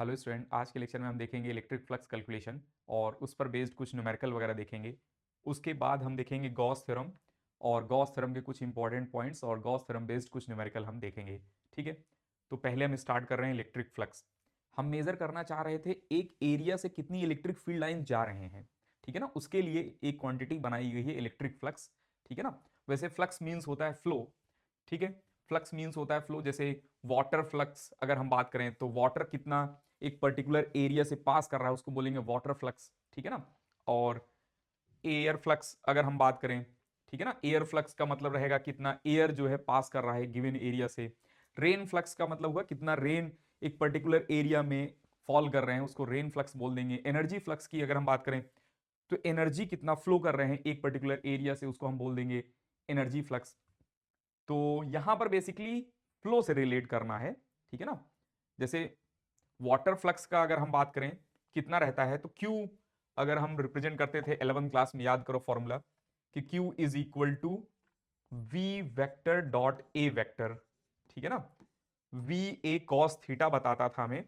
Hello student, आज के lecture में हम देखेंगे इलेक्ट्रिक फ्लक्स कैलकुलेशन और उस पर बेस्ड कुछ न्यूमेरिकल वगैरह देखेंगे। उसके बाद हम देखेंगे गॉस थ्योरम और गॉस थ्योरम के कुछ इंपॉर्टेंट पॉइंट्स और गॉस थ्योरम बेस्ड कुछ न्यूमेरिकल हम देखेंगे। ठीक है, तो पहले हम स्टार्ट कर रहे हैं इलेक्ट्रिक फ्लक्स। हम मेजर करना चाह रहे थे एक एरिया से कितनी इलेक्ट्रिक फील्ड लाइन जा रहे हैं। ठीक है ना, उसके लिए एक क्वांटिटी बनाई गई है इलेक्ट्रिक फ्लक्स। ठीक है ना, वैसे फ्लक्स मीन्स होता है फ्लो। ठीक है, फ्लक्स मीन्स होता है फ्लो। जैसे वाटर फ्लक्स अगर हम बात करें तो वाटर कितना एक पर्टिकुलर एरिया से पास कर रहा है उसको बोलेंगे वाटर फ्लक्स। ठीक है ना, और एयर फ्लक्स अगर हम बात करें, ठीक है ना, एयर फ्लक्स का मतलब रहेगा कितना एयर जो है पास कर रहा है गिवन एरिया से। रेन फ्लक्स का मतलब हुआ कितना रेन एक पर्टिकुलर एरिया में फॉल कर रहे हैं, उसको रेन फ्लक्स बोल देंगे। एनर्जी फ्लक्स की अगर हम बात करें तो एनर्जी कितना फ्लो कर रहे हैं एक पर्टिकुलर एरिया से, उसको हम बोल देंगे एनर्जी फ्लक्स। तो यहां पर बेसिकली फ्लो से रिलेट करना है। ठीक है ना, जैसे वाटर फ्लक्स का अगर हम बात करें कितना रहता है तो क्यू, अगर हम रिप्रेजेंट करते थे 11th क्लास में, याद करो फॉर्मूला कि q is equal to v vector dot A vector. ठीक है ना, वी ए कॉस थीटा बताता था हमें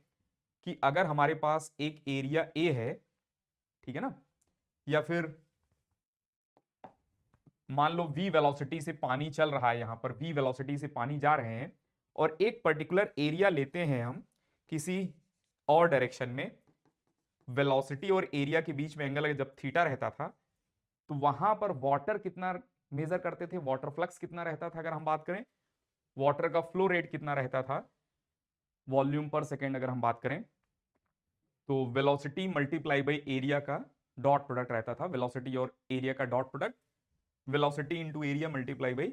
कि अगर हमारे पास एक एरिया ए है, ठीक है ना, या फिर मान लो v वेलोसिटी से पानी चल रहा है, यहां पर v वेलोसिटी से पानी जा रहे हैं और एक पर्टिकुलर एरिया लेते हैं हम किसी और डायरेक्शन में। वेलोसिटी और एरिया के बीच में एंगल जब थीटा रहता था तो वहां पर वाटर कितना मेजर करते थे, वाटर फ्लक्स कितना रहता था अगर हम बात करें, वाटर का फ्लो रेट कितना रहता था वॉल्यूम पर सेकेंड अगर हम बात करें, तो वेलोसिटी मल्टीप्लाई बाई एरिया का डॉट प्रोडक्ट रहता था। वेलोसिटी और एरिया का dot product velocity into area multiply by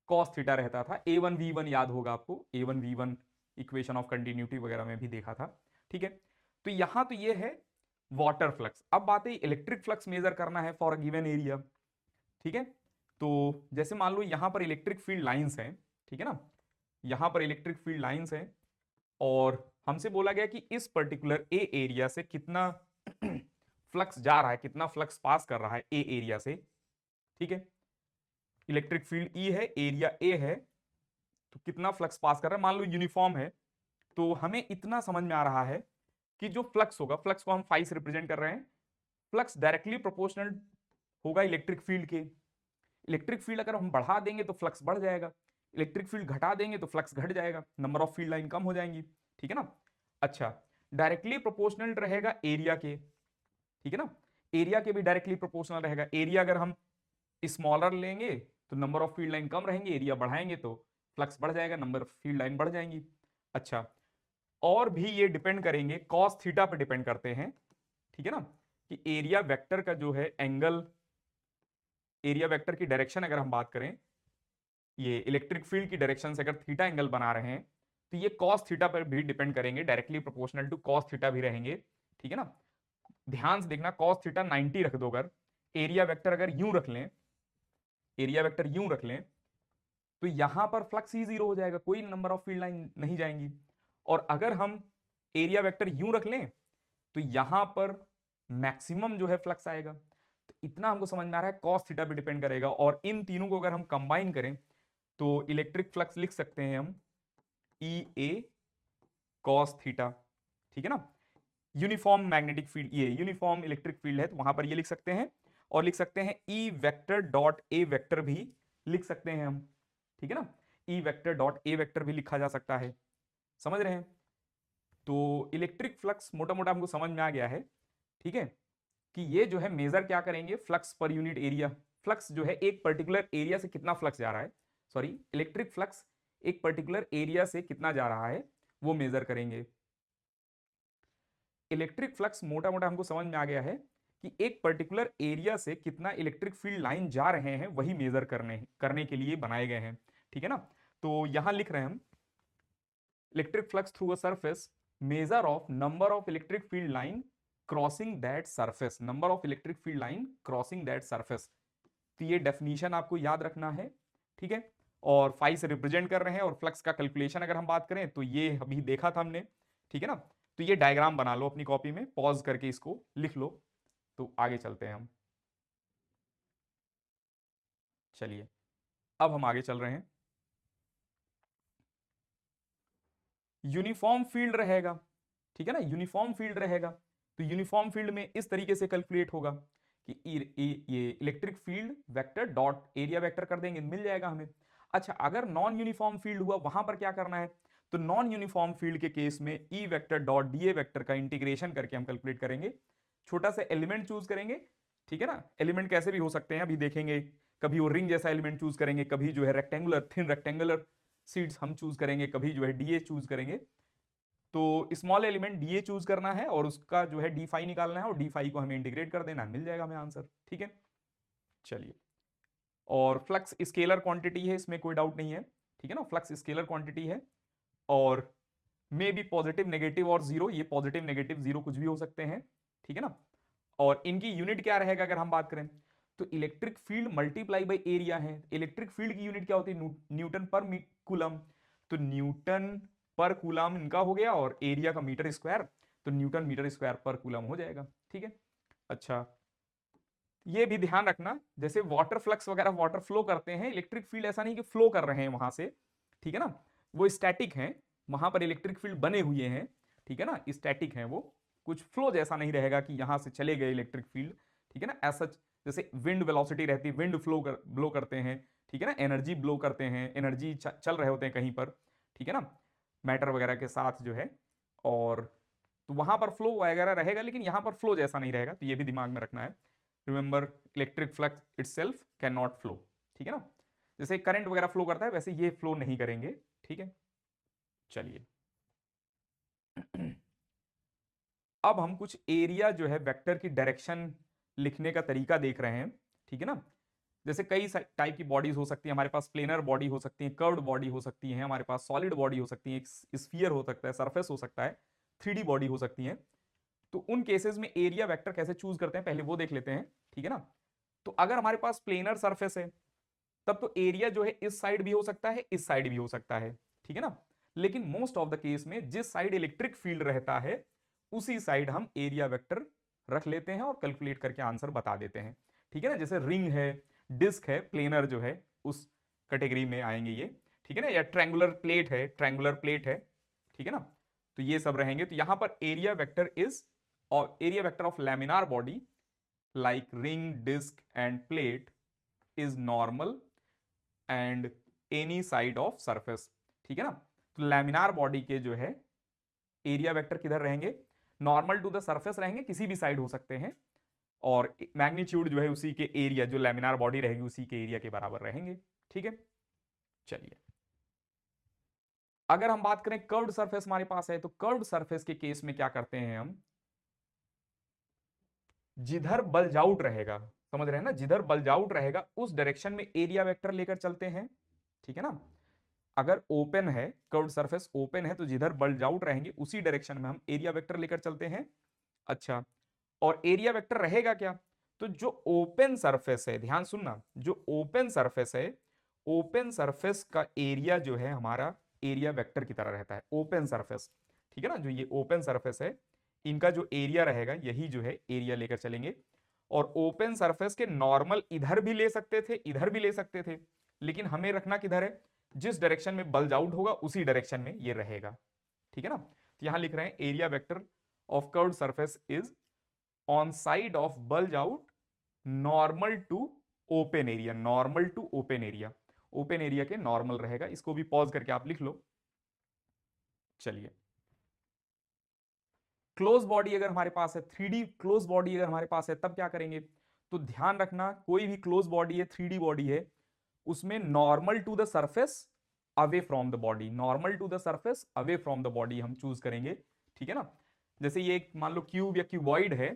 cos theta रहता था। A1 V1 याद होगा आपको, A1 V1 equation of continuity वगैरह में भी देखा था। ठीक है, तो यहां तो ये है वाटर फ्लक्स। अब बात है इलेक्ट्रिक फ्लक्स मेजर करना है फॉर अ गिवन एरिया। ठीक है, तो जैसे मान लो यहां पर इलेक्ट्रिक फील्ड लाइंस हैं। ठीक है ना, यहां पर इलेक्ट्रिक फील्ड लाइंस हैं और हमसे बोला गया कि इस पर्टिकुलर ए एरिया से कितना फ्लक्स जा रहा है, कितना फ्लक्स पास कर रहा है ए एरिया से। ठीक है, इलेक्ट्रिक फील्ड ई है, एरिया ए है, तो कितना फ्लक्स पास कर रहा है मान लो यूनिफॉर्म है। तो हमें इतना समझ में आ रहा है कि जो फ्लक्स होगा, फ्लक्स को हम फाई से रिप्रेजेंट कर रहे हैं, फ्लक्स डायरेक्टली प्रोपोर्शनल होगा इलेक्ट्रिक फील्ड के। इलेक्ट्रिक फील्ड अगर हम बढ़ा देंगे तो फ्लक्स बढ़ जाएगा, इलेक्ट्रिक फील्ड घटा देंगे तो फ्लक्स घट जाएगा, नंबर ऑफ फील्ड लाइन कम हो जाएंगी। ठीक है ना, अच्छा, डायरेक्टली प्रोपोर्शनल रहेगा एरिया के। ठीक है ना, एरिया के भी डायरेक्टली प्रोपोर्शनल रहेगा। एरिया अगर हम स्मॉलर लेंगे तो नंबर ऑफ फील्ड लाइन कम रहेंगे, एरिया बढ़ाएंगे तो फ्लक्स बढ़ जाएगा, नंबर ऑफ फील्ड लाइन बढ़ जाएंगी। अच्छा, और भी ये डिपेंड करेंगे कॉस थीटा पे डिपेंड करते हैं। ठीक है ना, कि एरिया वेक्टर का जो है एंगल, एरिया वेक्टर की डायरेक्शन अगर हम बात करें, ये इलेक्ट्रिक फील्ड की डायरेक्शन से अगर थीटा एंगल बना रहे हैं तो ये कॉस थीटा पर भी डिपेंड करेंगे, directly proportional to cos theta भी रहेंगे। ठीक है ना, ध्यान से देखना, कॉस थीटा 90 रख दो अगर, एरिया वेक्टर अगर यूं रख लें, एरिया वेक्टर यूं रख लें, तो यहां पर फ्लक्स ही जीरो हो जाएगा, कोई नंबर ऑफ फील्ड लाइन नहीं जाएंगी। और अगर हम एरिया वेक्टर यूं रख लें तो यहां पर मैक्सिमम जो है फ्लक्स आएगा। तो इतना हमको समझ में आ रहा है कॉस थीटा पे डिपेंड करेगा। और इन तीनों को अगर हम कंबाइन करें तो इलेक्ट्रिक फ्लक्स लिख सकते हैं हम ई ए कॉस थीटा। ठीक है ना, यूनिफॉर्म मैग्नेटिक फील्ड, ये यूनिफॉर्म इलेक्ट्रिक फील्ड है तो वहां पर ये लिख सकते हैं। और लिख सकते हैं ई वेक्टर डॉट ए वेक्टर भी लिख सकते हैं हम। ठीक है ना, ई वेक्टर डॉट ए वेक्टर भी लिखा जा सकता है। समझ रहे हैं, तो इलेक्ट्रिक फ्लक्स मोटा मोटा हमको समझ में आ गया है। ठीक है, कि ये जो है मेजर क्या करेंगे, flux per unit area. Flux जो है एक पर्टिकुलर एरिया से कितना फ्लक्स जा रहा है, सॉरी इलेक्ट्रिक फ्लक्स एक पर्टिकुलर एरिया से कितना जा रहा है वो मेजर करेंगे। इलेक्ट्रिक फ्लक्स मोटा मोटा हमको समझ में आ गया है कि एक पर्टिकुलर एरिया से कितना इलेक्ट्रिक फील्ड लाइन जा रहे हैं वही मेजर करने करने के लिए बनाए गए हैं। ठीक है ना, तो यहां लिख रहे हैं हम electric flux through a surface, measure of number of electric field line crossing that surface, number of electric field line crossing that surface. तो ये डेफिनेशन आपको याद रखना है। ठीक है, और फाई से रिप्रेजेंट कर रहे हैं। और फ्लक्स का कैलकुलेशन अगर हम बात करें तो ये अभी देखा था हमने। ठीक है ना, तो ये डायग्राम बना लो अपनी कॉपी में, पॉज करके इसको लिख लो। तो आगे चलते हैं हम, चलिए अब हम आगे चल रहे हैं। यूनिफॉर्म फील्ड रहेगा। ठीक है ना, यूनिफॉर्म फील्ड रहेगा, तो यूनिफॉर्म फील्ड में इस तरीके से कैलकुलेट होगा कि ये electric field vector dot area vector कर देंगे, मिल जाएगा हमें। अच्छा, अगर नॉन यूनिफॉर्म फील्ड हुआ, वहां पर क्या करना है, तो नॉन यूनिफॉर्म फील्ड के केस में ई vector dot D A vector का इंटीग्रेशन करके हम कैलकुलेट करेंगे। छोटा सा एलिमेंट चूज करेंगे, ठीक है ना, एलिमेंट कैसे भी हो सकते हैं अभी देखेंगे, कभी वो रिंग जैसा एलिमेंट चूज करेंगे, कभी जो है रेक्टेंगुलर थिन रेक्टेंगुलर सीड्स हम चूज करेंगे, कभी जो है डीए चूज करेंगे। तो स्मॉल एलिमेंट डीए चूज करना है और उसका जो है डी फाई निकालना है और डी फाई को हमें इंटीग्रेट कर देना है, मिल जाएगा हमें आंसर। ठीक है, चलिए, और फ्लक्स स्केलर क्वांटिटी है, इसमें कोई डाउट नहीं है, ठीक है ना, फ्लक्स स्केलर क्वांटिटी है, और मे बी पॉजिटिव नेगेटिव और जीरो, ये पॉजिटिव नेगेटिव जीरो कुछ भी हो सकते हैं, ठीक है ना। और इनकी यूनिट क्या रहेगा अगर हम बात करें, तो electric field multiply by area है। इलेक्ट्रिक फील्ड की यूनिट क्या होती है, न्यूटन पर कूलम, तो न्यूटन पर कूलम इनका हो गया, और एरिया का मीटर स्क्वायर, तो न्यूटन मीटर स्क्वायर पर कूलम हो जाएगा। ठीक है, अच्छा, ये भी ध्यान रखना, जैसे वाटर फ्लक्स वगैरह वाटर फ्लो करते हैं, इलेक्ट्रिक फील्ड ऐसा नहीं कि फ्लो कर रहे हैं वहां से, ठीक है ना, वो स्टैटिक हैं, वहां पर इलेक्ट्रिक फील्ड बने हुए हैं, ठीक है ना, स्टैटिक हैं वो, कुछ फ्लो जैसा नहीं रहेगा कि यहां से चले गए इलेक्ट्रिक फील्ड, ठीक है ना, ऐसा जैसे विंड वेलोसिटी रहती है, विंड ब्लो करते हैं, ठीक है ना, एनर्जी ब्लो करते हैं, एनर्जी चल रहे होते हैं कहीं पर, ठीक है ना, मैटर वगैरह के साथ जो है, और तो वहां पर फ्लो वगैरह रहेगा, लेकिन यहां पर फ्लो जैसा नहीं रहेगा, तो ये भी दिमाग में रखना है। Remember, electric flux itself can not flow, ठीक है ना, जैसे करंट वगैरह फ्लो करता है वैसे ये फ्लो नहीं करेंगे। ठीक है, चलिए, अब हम कुछ एरिया जो है वेक्टर की डायरेक्शन लिखने का तरीका देख रहे हैं, ठीक है ना। जैसे कई टाइप की बॉडीज हो सकती है हमारे पास, प्लेनर बॉडी हो सकती है, कर्व्ड बॉडी हो सकती है, हमारे पास सॉलिड बॉडी हो सकती है, एक स्फीयर हो सकता है, सरफेस हो सकता है, 3D बॉडी हो सकती है। तो उन केसेस में एरिया वेक्टर कैसे चूज करते हैं पहले वो देख लेते हैं, ठीक है ना। तो अगर हमारे पास प्लेनर सरफेस है, तब तो एरिया जो है इस साइड भी हो सकता है, इस साइड भी हो सकता है, ठीक है ना। लेकिन मोस्ट ऑफ द केस में जिस साइड इलेक्ट्रिक फील्ड रहता है उसी साइड हम एरिया वेक्टर रख लेते हैं और कैलकुलेट करके आंसर बता देते हैं, ठीक है ना। जैसे रिंग है, डिस्क है, प्लेनर जो है उस कैटेगरी में आएंगे ये, ठीक है ना, या ट्रायंगुलर प्लेट है, ट्रायंगुलर प्लेट है, ठीक है ना। तो ये सब रहेंगे, तो यहां पर एरिया वेक्टर इज, और area vector of laminar body like ring, disc and plate is normal and any side of surface, ठीक है ना। तो लैमिनार बॉडी के जो है एरिया वेक्टर किधर रहेंगे, नॉर्मल टू द सरफेस रहेंगे, किसी भी साइड हो सकते हैं, और मैग्नीट्यूड जो है उसी के एरिया, जो लैमिनार बॉडी रहेगी उसी के एरिया के बराबर रहेंगे। ठीक है, चलिए, अगर हम बात करें कर्व्ड सरफेस हमारे पास है, तो कर्व्ड सरफेस के केस में क्या करते हैं हम, जिधर बल्ज आउट रहेगा, समझ रहे हैं ना, जिधर बल्ज आउट रहेगा उस डायरेक्शन में एरिया वेक्टर लेकर चलते हैं, ठीक है ना। अगर ओपन है, कर्व्ड सरफेस ओपन है, तो जिधर बल्ज आउट रहेंगे उसी डायरेक्शन में हम एरिया वेक्टर लेकर चलते हैं। अच्छा, और एरिया वेक्टर रहेगा क्या, तो जो ओपन सरफेस है, ध्यान सुनना, जो ओपन सरफेस है, ओपन सरफेस का एरिया जो है हमारा एरिया वेक्टर की तरह रहता है, ओपन सरफेस, ठीक है ना। जो ये ओपन सरफेस है, इनका जो एरिया रहेगा यही जो है एरिया लेकर चलेंगे। और ओपन सरफेस के नॉर्मल इधर भी ले सकते थे, इधर भी ले सकते थे, लेकिन हमें रखना किधर है, जिस डायरेक्शन में बल्ज आउट होगा उसी डायरेक्शन में ये रहेगा, ठीक है ना। तो यहां लिख रहे हैं area vector of curved surface is on side of bulge out normal to open area, normal to open area, open area के नॉर्मल रहेगा। इसको भी पॉज करके आप लिख लो। चलिए, क्लोज बॉडी अगर हमारे पास है, 3D क्लोज बॉडी अगर हमारे पास है, तब क्या करेंगे, तो ध्यान रखना कोई भी क्लोज बॉडी है, 3D बॉडी है, उसमें normal to the surface away from the body, normal to the surface away from the body हम चूज करेंगे, ठीक है ना। जैसे ये एक मान लो क्यूब या क्यूबॉइड है,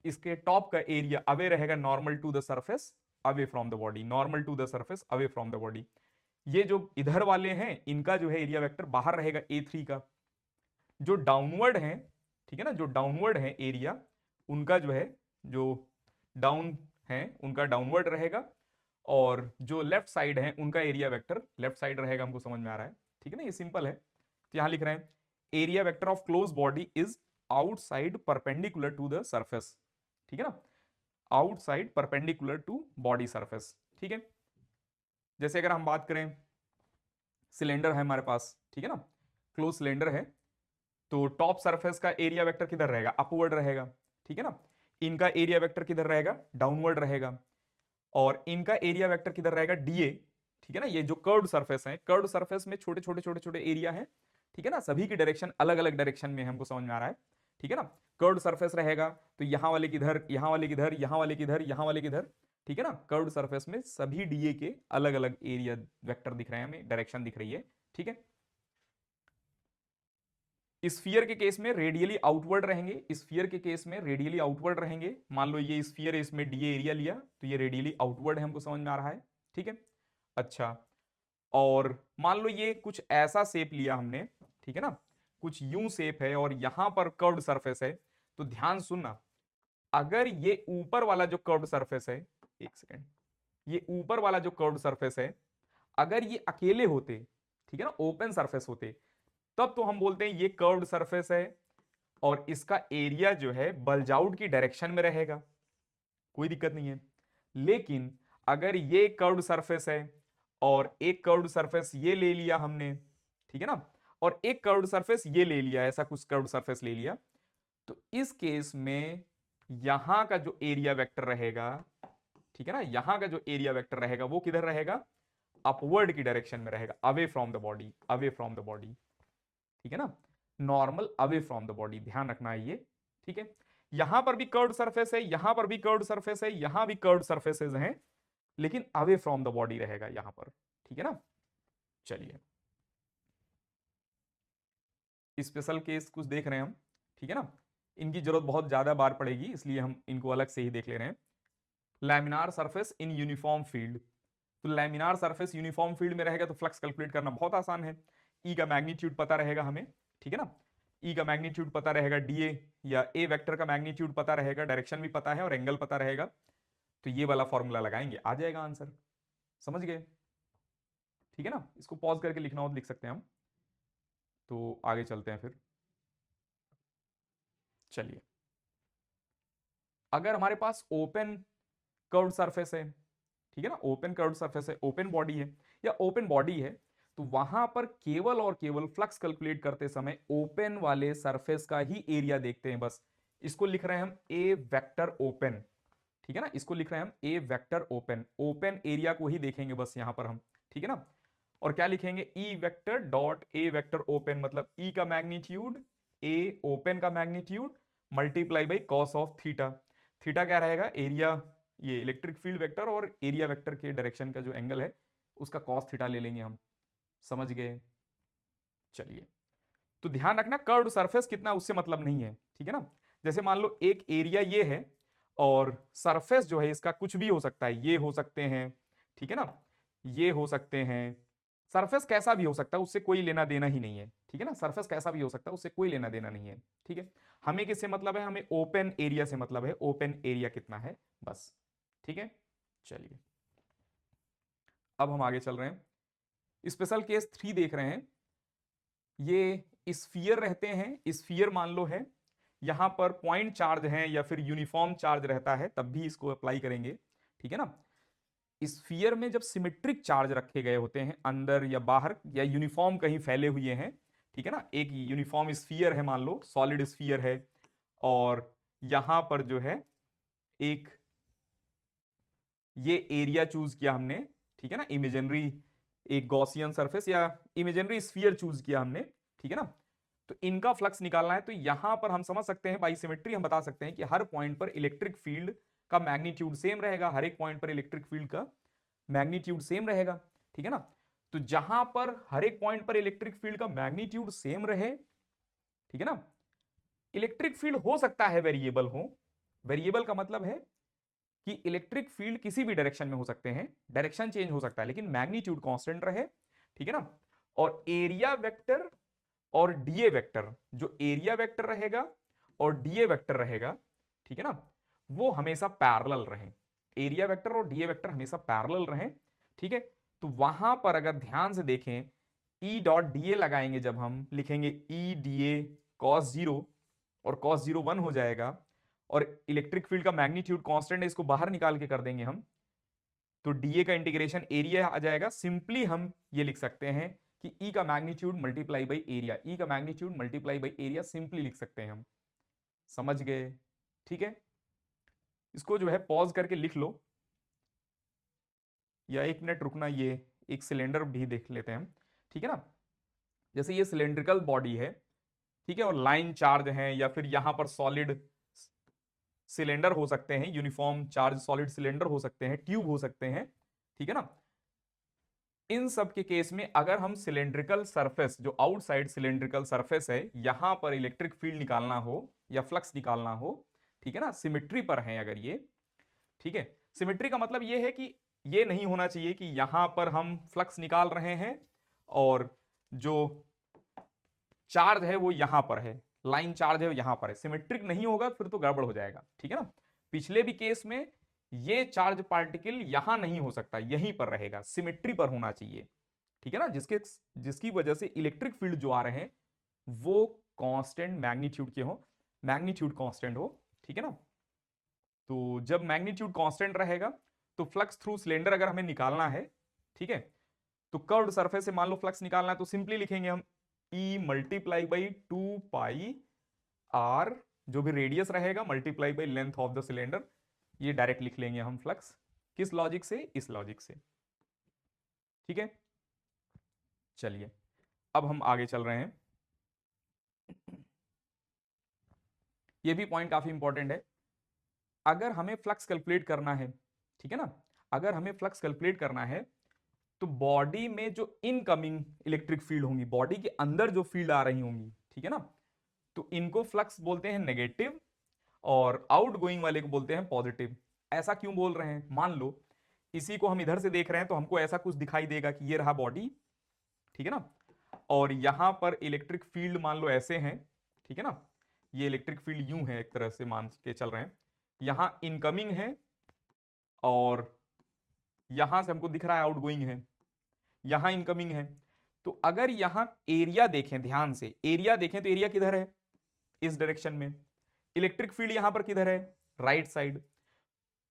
इसके टॉप का एरिया अवे रहेगा normal to the surface away from the body, normal to the surface away from the body. ये जो इधर वाले हैं इनका जो है एरिया वेक्टर बाहर रहेगा A3 का, जो डाउनवर्ड है, ठीक है ना, जो डाउनवर्ड है एरिया, उनका जो है, जो डाउन है उनका डाउनवर्ड रहेगा, और जो लेफ्ट साइड है उनका एरिया वेक्टर लेफ्ट साइड रहेगा। हमको समझ में आ रहा है, ठीक है ना, ये सिंपल है। तो यहां लिख रहे हैं area vector of close body is outside perpendicular to the surface, ठीक है ना, outside perpendicular to body surface, ठीक है। जैसे अगर हम बात करें, सिलेंडर है हमारे पास, ठीक है ना, क्लोज सिलेंडर है, तो टॉप सरफेस का एरिया वेक्टर किधर रहेगा, अपवर्ड रहेगा, ठीक है ना। इनका एरिया वेक्टर किधर रहेगा, डाउनवर्ड रहेगा। और इनका एरिया वेक्टर किधर रहेगा, डीए, ठीक है ना। ये जो कर्व्ड सरफेस है, कर्व्ड सरफेस में छोटे छोटे छोटे छोटे एरिया है, ठीक है ना। सभी की डायरेक्शन अलग अलग डायरेक्शन में हमको समझ में आ रहा है, ठीक है ना। कर्व्ड सरफेस रहेगा तो यहां वाले किधर, यहां वाले किधर, यहां वाले किधर, यहां वाले किधर, ठीक है ना। कर्व्ड सरफेस में सभी डीए के अलग अलग एरिया वेक्टर दिख रहे हैं हमें, डायरेक्शन दिख रही है, ठीक है। स्फीयर के केस में रेडियली आउटवर्ड रहेंगे, स्फीयर के केस में रेडियली आउटवर्ड रहेंगे। मान लो ये स्फीयर है, इसमें डीए एरिया लिया तो ये रेडियली आउटवर्ड है, हमको समझ में आ रहा है, ठीक है। अच्छा, और मान लो ये कुछ ऐसा शेप लिया हमने, ठीक है ना, कुछ यूं शेप है और यहां पर कर्व्ड सरफेस है। तो ध्यान सुनना, अगर ये ऊपर वाला जो कर्व्ड सरफेस है, एक सेकेंड, ये ऊपर वाला जो कर्व्ड सरफेस है, अगर ये अकेले होते, ठीक है ना, ओपन सरफेस होते, तब तो हम बोलते हैं ये कर्व्ड सरफेस है और इसका एरिया जो है बल्ज आउट की डायरेक्शन में रहेगा, कोई दिक्कत नहीं है। लेकिन अगर ये कर्व्ड सरफेस है और एक कर्व्ड सरफेस ये ले लिया हमने, ठीक है ना, और एक कर्व्ड सरफेस ये ले लिया, ऐसा कुछ कर्व्ड सरफेस ले लिया, तो इस केस में यहां का जो एरिया वेक्टर रहेगा, ठीक है ना, यहां का जो एरिया वेक्टर रहेगा वो किधर रहेगा, अपवर्ड की डायरेक्शन में रहेगा, away from the body, away from the body, ठीक है ना, normal away from the body, ध्यान रखना है ये, ठीक है। यहां पर भी कर्व्ड सरफेस है, यहां पर भी कर्व्ड सरफेस है, यहां भी कर्व्ड सरफेसेस हैं, लेकिन अवे फ्रॉम द बॉडी रहेगा यहां पर, ठीक है ना। चलिए, स्पेशल केस कुछ देख रहे हैं हम, ठीक है ना, इनकी जरूरत बहुत ज्यादा बार पड़ेगी इसलिए हम इनको अलग से ही देख ले रहे हैं। Laminar surface in uniform field, तो लैमिनार सरफेस यूनिफॉर्म फील्ड में रहेगा तो फ्लक्स कैलकुलेट करना बहुत आसान है। ई का मैग्नीट्यूड पता रहेगा हमें, ठीक है ना, ई का मैग्नीट्यूड पता रहेगा, डीए या ए वेक्टर का मैग्नीट्यूड पता रहेगा, डायरेक्शन भी पता है और एंगल पता रहेगा, तो ये वाला फॉर्मूला लगाएंगे, आ जाएगा आंसर, समझ गए, ठीक है ना। इसको पॉज करके लिखना हो तो लिख सकते हैं हम, तो आगे चलते हैं फिर। चलिए, अगर हमारे पास ओपन कर्व्ड सरफेस है, ठीक है ना, ओपन कर्व्ड सरफेस है, ओपन बॉडी है या ओपन बॉडी है, तो वहां पर केवल और केवल फ्लक्स कैलकुलेट करते समय ओपन वाले सरफेस का ही एरिया देखते हैं बस। इसको लिख रहे हैं हम ए वेक्टर ओपन, ठीक है ना, इसको लिख रहे हैं हम ए वेक्टर ओपन, ओपन एरिया को ही देखेंगे बस यहां पर हम, ठीक है ना। और क्या लिखेंगे, ई वेक्टर डॉट ए वेक्टर ओपन, मतलब ई का मैग्नीट्यूड, ए ओपन का magnitude multiply by cos of theta, theta क्या रहेगा, एरिया, ये इलेक्ट्रिक फील्ड वेक्टर और एरिया वेक्टर के डायरेक्शन का जो एंगल है उसका कॉस थीटा ले लेंगे हम, समझ गए। चलिए, तो ध्यान रखना कर्व्ड सरफेस कितना उससे मतलब नहीं है, ठीक है ना। जैसे मान लो एक एरिया ये है और सरफेस जो है इसका कुछ भी हो सकता है, ये हो सकते हैं, ठीक है ना, ये हो सकते हैं, सरफेस कैसा भी हो सकता है उससे कोई लेना देना ही नहीं है, ठीक है ना, सरफेस कैसा भी हो सकता है उससे कोई लेना देना नहीं है, ठीक है। हमें किससे मतलब है, हमें ओपन एरिया से मतलब है, ओपन एरिया कितना है बस, ठीक है। चलिए, अब हम आगे चल रहे हैं, स्पेशल केस 3 देख रहे हैं। ये स्फीयर रहते हैं, स्फीयर मान लो है, यहां पर पॉइंट चार्ज है या फिर यूनिफॉर्म चार्ज रहता है तब भी इसको अप्लाई करेंगे, ठीक है ना। स्फीयर में जब सिमेट्रिक चार्ज रखे गए होते हैं अंदर या बाहर या यूनिफॉर्म कहीं फैले हुए हैं, ठीक है ना, एक यूनिफॉर्म स्फीयर है, मान लो सॉलिड स्फीयर है और यहां पर जो है एक ये एरिया चूज किया हमने, ठीक है ना, इमेजिनरी एक गॉसियन सरफेस या इमेजिनरी स्फीयर चूज किया हमने, ठीक है ना। तो इनका फ्लक्स निकालना है तो यहां पर हम समझ सकते हैं बाई सिमेट्री, हम बता सकते हैं कि हर पॉइंट पर इलेक्ट्रिक फील्ड का मैग्नीट्यूड सेम रहेगा, हर एक पॉइंट पर इलेक्ट्रिक फील्ड का मैग्नीट्यूड सेम रहेगा, ठीक है ना। तो जहां पर हर एक पॉइंट पर इलेक्ट्रिक फील्ड का मैग्नीट्यूड सेम रहे, ठीक है ना, इलेक्ट्रिक फील्ड हो सकता है वेरिएबल हो, वेरिएबल का मतलब है कि इलेक्ट्रिक फील्ड किसी भी डायरेक्शन में हो सकते हैं, डायरेक्शन चेंज हो सकता है लेकिन मैग्नीट्यूड कांस्टेंट रहे, ठीक है ना। और एरिया वेक्टर और डीए वेक्टर, जो एरिया वेक्टर रहेगा और डीए वेक्टर रहेगा, ठीक है ना, वो हमेशा पैरेलल रहे, एरिया वेक्टर और डीए वेक्टर हमेशा पैरेलल रहे, ठीक है। तो वहां पर अगर ध्यान से देखें, ई डॉट डीए लगाएंगे जब हम लिखेंगे ई डीए कॉस जीरो, और कॉस जीरो 1 हो जाएगा, और इलेक्ट्रिक फील्ड का मैग्नीट्यूड कांस्टेंट है, इसको बाहर निकाल के कर देंगे हम, तो डीए का इंटीग्रेशन एरिया आ जाएगा। सिंपली हम ये लिख सकते हैं कि ई का मैग्नीट्यूड मल्टीप्लाई बाई एरिया, ई का magnitude multiply by area simply लिख सकते हैं हम। समझ गए? ठीक है, इसको जो है पॉज करके लिख लो, या 1 मिनट रुकना, ये एक सिलेंडर भी देख लेते हैं हम। ठीक है ना, जैसे ये सिलेंड्रिकल बॉडी है, ठीक है, और लाइन चार्ज है, या फिर यहां पर सॉलिड सिलेंडर हो सकते हैं, यूनिफॉर्म चार्ज सॉलिड सिलेंडर हो सकते हैं, ट्यूब हो सकते हैं। ठीक है ना, इन सब के केस में अगर हम सिलेंड्रिकल सरफेस, जो आउटसाइड सिलेंड्रिकल सरफेस है, यहां पर इलेक्ट्रिक फील्ड निकालना हो या फ्लक्स निकालना हो, ठीक है ना, सिमिट्री पर है अगर ये, ठीक है, सिमिट्री का मतलब ये है कि ये नहीं होना चाहिए कि यहां पर हम फ्लक्स निकाल रहे हैं और जो चार्ज है वो यहां पर है, लाइन चार्ज है वो यहां पर है, सिमेट्रिक नहीं होगा फिर तो गड़बड़ हो जाएगा। ठीक है ना, पिछले भी केस में ये चार्ज पार्टिकल यहां नहीं हो सकता, यहीं पर रहेगा, सिमेट्री पर होना चाहिए। ठीक है ना, जिसकी वजह से इलेक्ट्रिक फील्ड जो आ रहे हैं वो कांस्टेंट मैग्नीट्यूड के हो, मैग्नीट्यूड कांस्टेंट हो। ठीक है ना, तो जब मैग्नीट्यूड कांस्टेंट रहेगा तो फ्लक्स थ्रू सिलेंडर अगर हमें निकालना है, ठीक है, तो कर्व्ड सरफेस से मान लो फ्लक्स निकालना है, तो सिंपली लिखेंगे हम ई मल्टीप्लाई बाई 2 पाई आर, जो भी रेडियस रहेगा, multiply by length of the cylinder, ये डायरेक्ट लिख लेंगे हम फ्लक्स। किस लॉजिक से? इस लॉजिक से। ठीक है, चलिए अब हम आगे चल रहे हैं। ये भी पॉइंट काफी इंपॉर्टेंट है, अगर हमें फ्लक्स कैलकुलेट करना है, ठीक है ना, अगर हमें फ्लक्स कैलकुलेट करना है तो बॉडी में जो इनकमिंग इलेक्ट्रिक फील्ड होंगी, बॉडी के अंदर जो फील्ड आ रही होंगी, ठीक है ना, तो इनको फ्लक्स बोलते हैं नेगेटिव, और आउट गोइंग वाले को बोलते हैं पॉजिटिव। ऐसा क्यों बोल रहे हैं? मान लो इसी को हम इधर से देख रहे हैं तो हमको ऐसा कुछ दिखाई देगा कि ये रहा बॉडी, ठीक है ना, और यहां पर इलेक्ट्रिक फील्ड मान लो ऐसे हैं, ठीक है ना, ये इलेक्ट्रिक फील्ड यूं है, एक तरह से मान के चल रहे हैं, यहां इनकमिंग है और यहां से हमको दिख रहा है आउटगोइंग है, यहां इनकमिंग है। तो अगर यहां एरिया देखें, ध्यान से एरिया देखें, तो एरिया किधर है? इस डायरेक्शन में। इलेक्ट्रिक फील्ड यहां पर किधर है? Right side.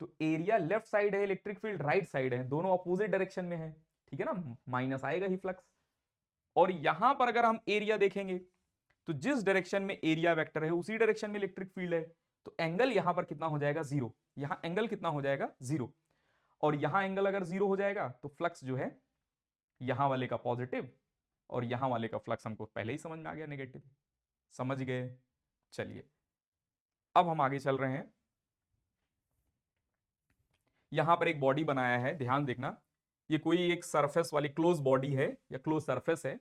तो एरिया लेफ्ट साइड है, इलेक्ट्रिक फील्ड राइट साइड है, दोनों अपोजिट डायरेक्शन में है। ठीक है ना, माइनस आएगा ही फ्लक्स। और यहां पर अगर हम एरिया देखेंगे तो जिस डायरेक्शन में एरिया वेक्टर है उसी डायरेक्शन में इलेक्ट्रिक फील्ड है, तो एंगल यहां पर कितना हो जाएगा? जीरो। यहां एंगल कितना हो जाएगा? जीरो। और यहां एंगल अगर जीरो हो जाएगा तो फ्लक्स जो है यहां वाले का पॉजिटिव और यहां वाले का फ्लक्स हमको पहले ही समझ में आ गया, नेगेटिव। समझ गए? चलिए अब हम आगे चल रहे हैं। यहां पर एक बॉडी बनाया है, ध्यान देखना, ये कोई एक सरफेस वाली क्लोज बॉडी है या क्लोज सरफेस है,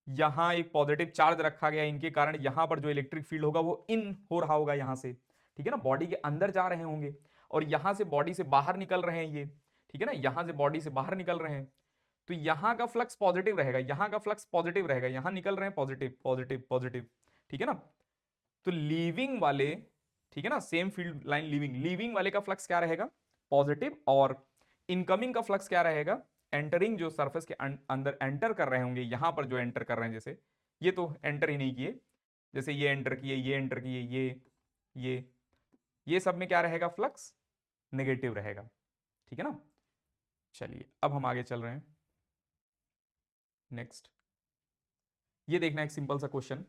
यहां एक पॉजिटिव चार्ज रखा गया, इनके कारण यहां पर जो इलेक्ट्रिक फील्ड होगा वो इन हो रहा होगा यहां से, ठीक है ना, बॉडी के अंदर जा रहे होंगे, और यहां से बॉडी से बाहर निकल रहे हैं ये, ठीक है ना, यहां से बॉडी से बाहर निकल रहे हैं, तो यहां का फ्लक्स पॉजिटिव रहेगा, यहां का फ्लक्स पॉजिटिव रहेगा, यहां निकल रहे हैं पॉजिटिव पॉजिटिव पॉजिटिव, ठीक है ना। तो लीविंग वाले, ठीक है ना, same field line leaving, leaving वाले का फ्लक्स क्या रहेगा? पॉजिटिव। और इनकमिंग का फ्लक्स क्या रहेगा? एंटरिंग, जो सरफेस के अंदर एंटर कर रहे होंगे, यहां पर जो एंटर कर रहे हैं, जैसे ये तो एंटर ही नहीं किए, जैसे ये एंटर किए, ये एंटर किए, ये ये सब में क्या रहेगा? फ्लक्स नेगेटिव रहेगा। ठीक है ना, चलिए अब हम आगे चल रहे हैं। नेक्स्ट, ये देखना एक सिंपल सा क्वेश्चन,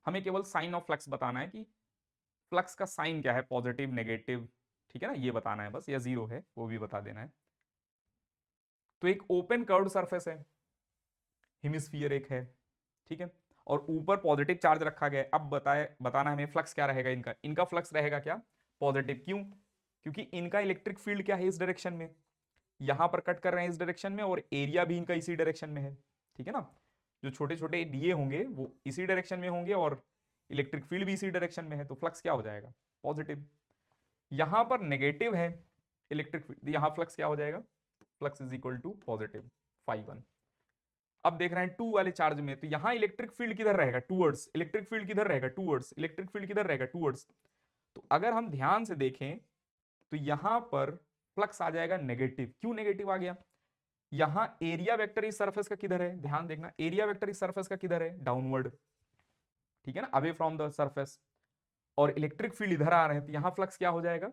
हमें केवल साइन ऑफ फ्लक्स बताना है कि फ्लक्स का साइन क्या है, पॉजिटिव नेगेटिव, ठीक है ना, ये बताना है बस, या जीरो है वो भी बता देना है। तो एक ओपन कर्व्ड सरफेस है, हेमिस्फीयर एक है, ठीक है, और ऊपर पॉजिटिव चार्ज रखा गया है। अब बताना हमें फ्लक्स क्या रहेगा इनका, इनका फ्लक्स रहेगा क्या? पॉजिटिव। क्यों? क्योंकि इनका इलेक्ट्रिक फील्ड क्या है? इस डायरेक्शन में, यहां पर कट कर रहे हैं इस डायरेक्शन में, और एरिया भी इनका इसी डायरेक्शन में है, ठीक है ना, जो छोटे छोटे दिए होंगे वो इसी डायरेक्शन में होंगे और इलेक्ट्रिक फील्ड भी इसी डायरेक्शन में है, तो फ्लक्स क्या हो जाएगा? पॉजिटिव। यहां पर नेगेटिव है इलेक्ट्रिक फील्ड, यहां फ्लक्स क्या हो जाएगा? Flux is equal to positive φ1। अब देख रहे हैं टू वाले चार्ज में, तो यहां इलेक्ट्रिक फील्ड किधर रहेगा? टूवर्ड्स। इलेक्ट्रिक फील्ड किधर रहेगा? टूवर्ड्स। इलेक्ट्रिक फील्ड किधर रहेगा? टूवर्ड्स। तो अगर हम ध्यान से देखें तो यहां पर फ्लक्स आ जाएगा नेगेटिव। क्यों नेगेटिव आ गया? यहां एरिया वेक्टर इस सरफेस का किधर है? ध्यान देखना, एरिया वेक्टर इस सरफेस का किधर है? डाउनवर्ड, ठीक है ना, अवे फ्रॉम द सरफेस। और इलेक्ट्रिक फील्ड इधर आ रहे हैं, तो यहां फ्लक्स क्या हो जाएगा?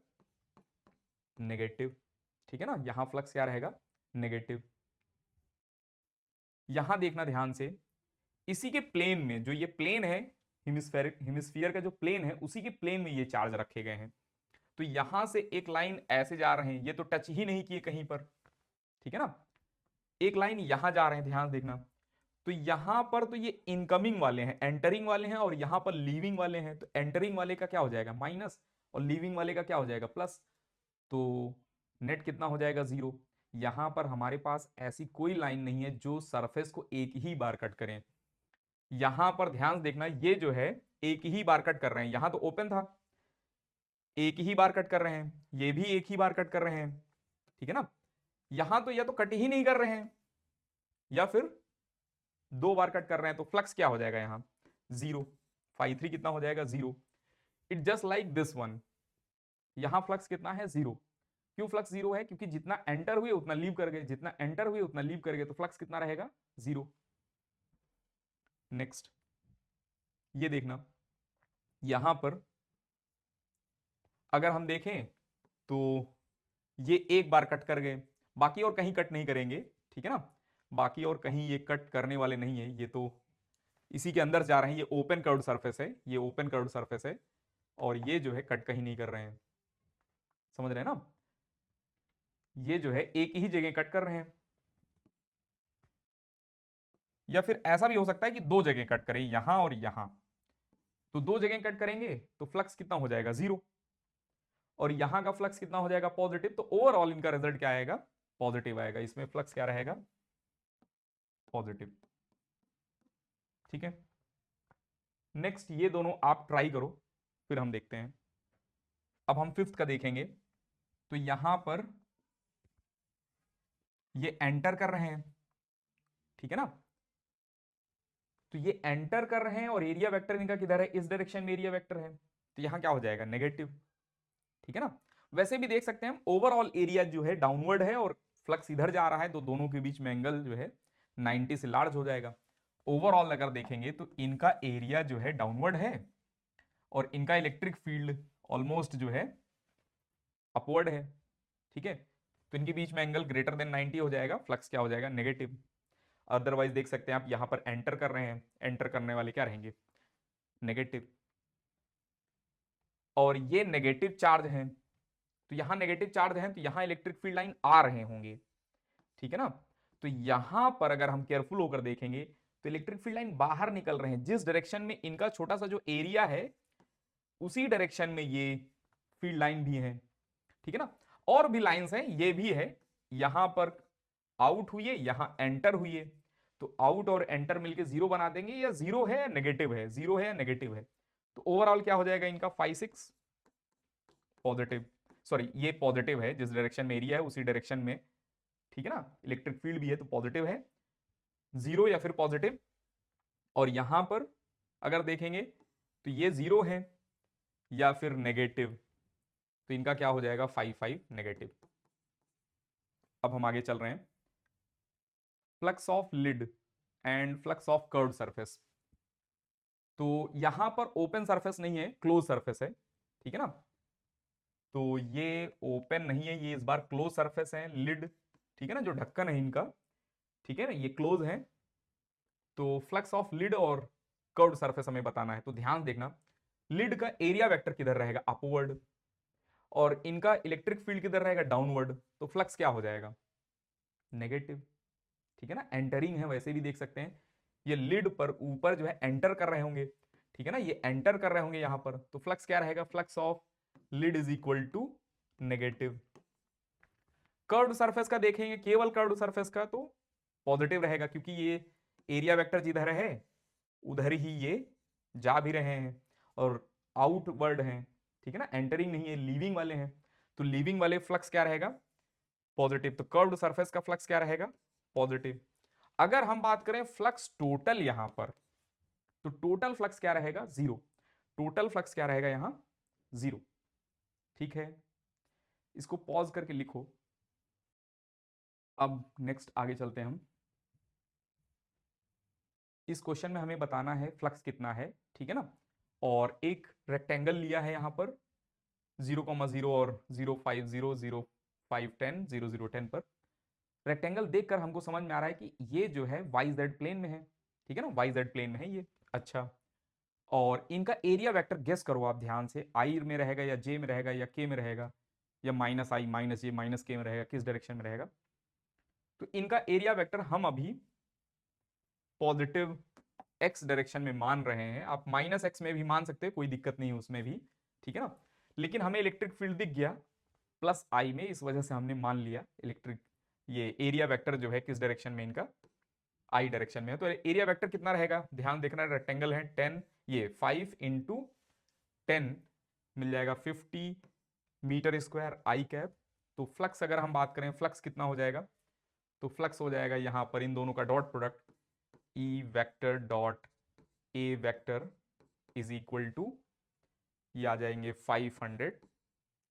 नेगेटिव, ठीक है ना, यहां फ्लक्स क्या रहेगा? नेगेटिव। यहां देखना ध्यान से, इसी के प्लेन में, जो ये प्लेन है हेमिस्फीयर का जो प्लेन है, उसी के प्लेन में ये चार्ज रखे गए हैं। तो यहां से एक लाइन ऐसे जा रहे हैं, ये तो टच ही नहीं किए कहीं पर, ठीक है ना। एक लाइन यहां जा रहे हैं, ध्यान देखना। तो यहां पर तो ये इनकमिंग वाले हैं, एंटरिंग वाले हैं, और यहां पर लीविंग वाले हैं। तो एंटरिंग वाले का क्या हो जाएगा, माइनस, और लीविंग वाले का क्या हो जाएगा, प्लस। तो नेट कितना हो जाएगा, 0। यहां पर हमारे पास ऐसी कोई लाइन नहीं है जो सरफेस को एक ही बार कट करें। यहां पर ध्यान देखना, ये जो है एक ही बार कट कर रहे हैं, यहां तो ओपन था, एक ही बार कट कर रहे हैं, ये भी एक ही बार कट कर रहे हैं, ठीक है ना। यहां तो या तो कट ही नहीं कर रहे हैं, या फिर 2 बार कट कर रहे हैं। तो फ्लक्स क्या हो जाएगा यहां, 0। φ3 कितना हो जाएगा, 0। It just like this one, यहां फ्लक्स कितना है, 0। क्यों फ्लक्स 0 है, क्योंकि जितना एंटर हुए उतना लीव कर गए, जितना एंटर हुए उतना लीव कर गए, तो फ्लक्स कितना रहेगा, 0। नेक्स्ट ये देखना, यहां पर अगर हम देखें तो ये एक बार कट कर गए, बाकी और कहीं कट नहीं करेंगे, ठीक है ना। बाकी और कहीं ये कट करने वाले नहीं है, ये तो इसी के अंदर जा रहे हैं। ये ओपन कर्व्ड सरफेस है, ये ओपन कर्व्ड सरफेस है, और ये जो है कट कहीं नहीं कर रहे हैं, समझ रहे हैं ना। ये जो है एक ही जगह कट कर रहे हैं, या फिर ऐसा भी हो सकता है कि 2 जगह कट करें, यहां और यहां। तो 2 जगह कट करेंगे तो फ्लक्स कितना हो जाएगा, 0, और यहां का फ्लक्स कितना हो जाएगा, पॉजिटिव। तो ओवरऑल इनका रिजल्ट क्या आएगा, पॉजिटिव आएगा। इसमें फ्लक्स क्या रहेगा, पॉजिटिव, ठीक है। नेक्स्ट ये दोनों आप ट्राई करो, फिर हम देखते हैं। अब हम फिफ्थ का देखेंगे। तो यहां पर ये एंटर कर रहे हैं, ठीक है ना। तो ये एंटर कर रहे हैं और एरिया वेक्टर इनका किधर है, इस डायरेक्शन में एरिया वेक्टर है। तो यहां क्या हो जाएगा, नेगेटिव, ठीक है ना। वैसे भी देख सकते हैं हम, ओवरऑल एरिया जो है डाउनवर्ड है और फ्लक्स इधर जा रहा है, तो दोनों के बीच में एंगल जो है 90 से लार्ज हो जाएगा। ओवरऑल अगर देखेंगे तो इनका एरिया जो है डाउनवर्ड है, और इनका इलेक्ट्रिक फील्ड ऑलमोस्ट जो है अपवर्ड है, ठीक है। तो इनके बीच में एंगल ग्रेटर देन 90 हो जाएगा, फ्लक्स क्या हो जाएगा, नेगेटिव। अदरवाइज देख सकते हैं आप, यहां पर एंटर कर रहे हैं, एंटर करने वाले क्या रहेंगे, नेगेटिव, और ये नेगेटिव चार्ज हैं। तो यहां नेगेटिव चार्ज है, तो यहां इलेक्ट्रिक फील्ड लाइन आ रहे होंगे, ठीक है ना। तो यहां पर अगर हम केयरफुल होकर देखेंगे तो इलेक्ट्रिक फील्ड लाइन बाहर निकल रहे हैं, जिस डायरेक्शन में इनका छोटा सा जो एरिया है उसी डायरेक्शन में ये फील्ड लाइन भी है, ठीक है ना। और भी लाइंस हैं, ये भी है, यहां पर आउट हुई है, यहां एंटर हुई है। तो आउट और एंटर मिलके 0 बना देंगे, या 0 है या नेगेटिव है, 0 है या नेगेटिव है। तो ओवरऑल क्या हो जाएगा इनका, 5 6 पॉजिटिव, सॉरी ये पॉजिटिव है, जिस डायरेक्शन में एरिया है उसी डायरेक्शन में, ठीक है ना। इलेक्ट्रिक फील्ड भी है तो पॉजिटिव है, 0 या फिर पॉजिटिव। और यहां पर अगर देखेंगे तो ये 0 है या फिर नेगेटिव, तो इनका क्या हो जाएगा, 5 5 नेगेटिव। अब हम आगे चल रहे हैं, flux of lid and flux of curved surface. तो यहां पर ओपन सरफेस नहीं है, क्लोज सरफेस है, ठीक है ना। तो ये ओपन नहीं है, ये इस बार क्लोज सरफेस है, लिड, ठीक है ना, जो ढक्कन है इनका, ठीक है ना, ये क्लोज है। तो फ्लक्स ऑफ लिड और कर्व्ड सरफेस हमें बताना है। तो ध्यान देखना, लिड का एरिया वेक्टर किधर रहेगा, अपवर्ड, और इनका इलेक्ट्रिक फील्ड किधर रहेगा, डाउनवर्ड। तो फ्लक्स क्या हो जाएगा, नेगेटिव, ठीक है ना। एंटरिंग है, वैसे भी देख सकते हैं, ये लिड पर ऊपर जो है एंटर कर रहे होंगे, ठीक है ना, ये एंटर कर रहे होंगे यहां पर। तो फ्लक्स क्या रहेगा, flux of lid is equal to negative. Curved surface का देखेंगे, केवल कर्व्ड सरफेस का, तो पॉजिटिव रहेगा, क्योंकि ये एरिया वेक्टर जिधर है उधर ही ये जा भी रहे हैं, और आउटवर्ड हैं, ठीक है ना, एंटरिंग नहीं है, लीविंग वाले हैं। तो लीविंग वाले फ्लक्स क्या रहेगा, पॉजिटिव। तो कर्व्ड सरफेस का फ्लक्स क्या रहेगा, पॉजिटिव। अगर हम बात करें फ्लक्स टोटल यहां पर, तो टोटल फ्लक्स क्या रहेगा, 0। टोटल फ्लक्स क्या रहेगा यहां, 0, ठीक है। इसको पॉज करके लिखो। अब नेक्स्ट आगे चलते हैं हम। इस क्वेश्चन में हमें बताना है फ्लक्स कितना है, ठीक है ना। और एक रेक्टेंगल लिया है यहां पर 0,0 और 0 5 0 0 5 10 0 0 10 पर। रेक्टेंगल देखकर हमको समझ में आ रहा है कि ये जो है वाई जेड प्लेन में है, ठीक है ना, वाई जेड प्लेन में है ये। अच्छा, और इनका एरिया वेक्टर गेस करो आप ध्यान से, आई में रहेगा या जे में रहेगा या के में रहेगा या माइनस आई माइनस जे माइनस के में रहेगा, किस डायरेक्शन में रहेगा। तो इनका एरिया वेक्टर हम अभी पॉजिटिव एक्स डायरेक्शन में मान रहे हैं, आप माइनस एक्स में भी मान सकते हैं, कोई दिक्कत नहीं है उसमें भी, ठीक है ना। लेकिन हमें इलेक्ट्रिक फील्ड दिख गया प्लस आई में, इस वजह से हमने मान लिया इलेक्ट्रिक ये एरिया वेक्टर जो है किस डायरेक्शन में इनका, आई डायरेक्शन में है। तो एरिया वेक्टर कितना रहेगा, ध्यान देखना, रेक्टेंगल है 10, ये 5 इंटू 10 मिल जाएगा 50 मीटर स्क्वायर आई कैप। तो फ्लक्स अगर हम बात करें, फ्लक्स कितना हो जाएगा, तो फ्लक्स हो जाएगा यहां पर इन दोनों का dot product, E vector dot A vector is equal to, ये आ जाएंगे 500,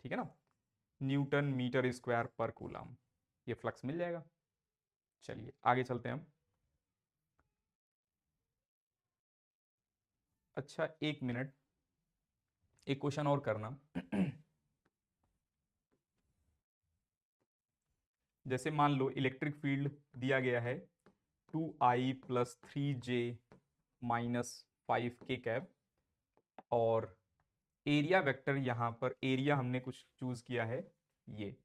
ठीक है ना, न्यूटन मीटर स्क्वायर पर कूलम, ये फ्लक्स मिल जाएगा। चलिए आगे चलते हैं हम। अच्छा एक मिनट, एक क्वेश्चन और करना। जैसे मान लो इलेक्ट्रिक फील्ड दिया गया है 2i plus 3j minus 5k cap, और एरिया वेक्टर यहां पर एरिया हमने कुछ चूज किया है ये,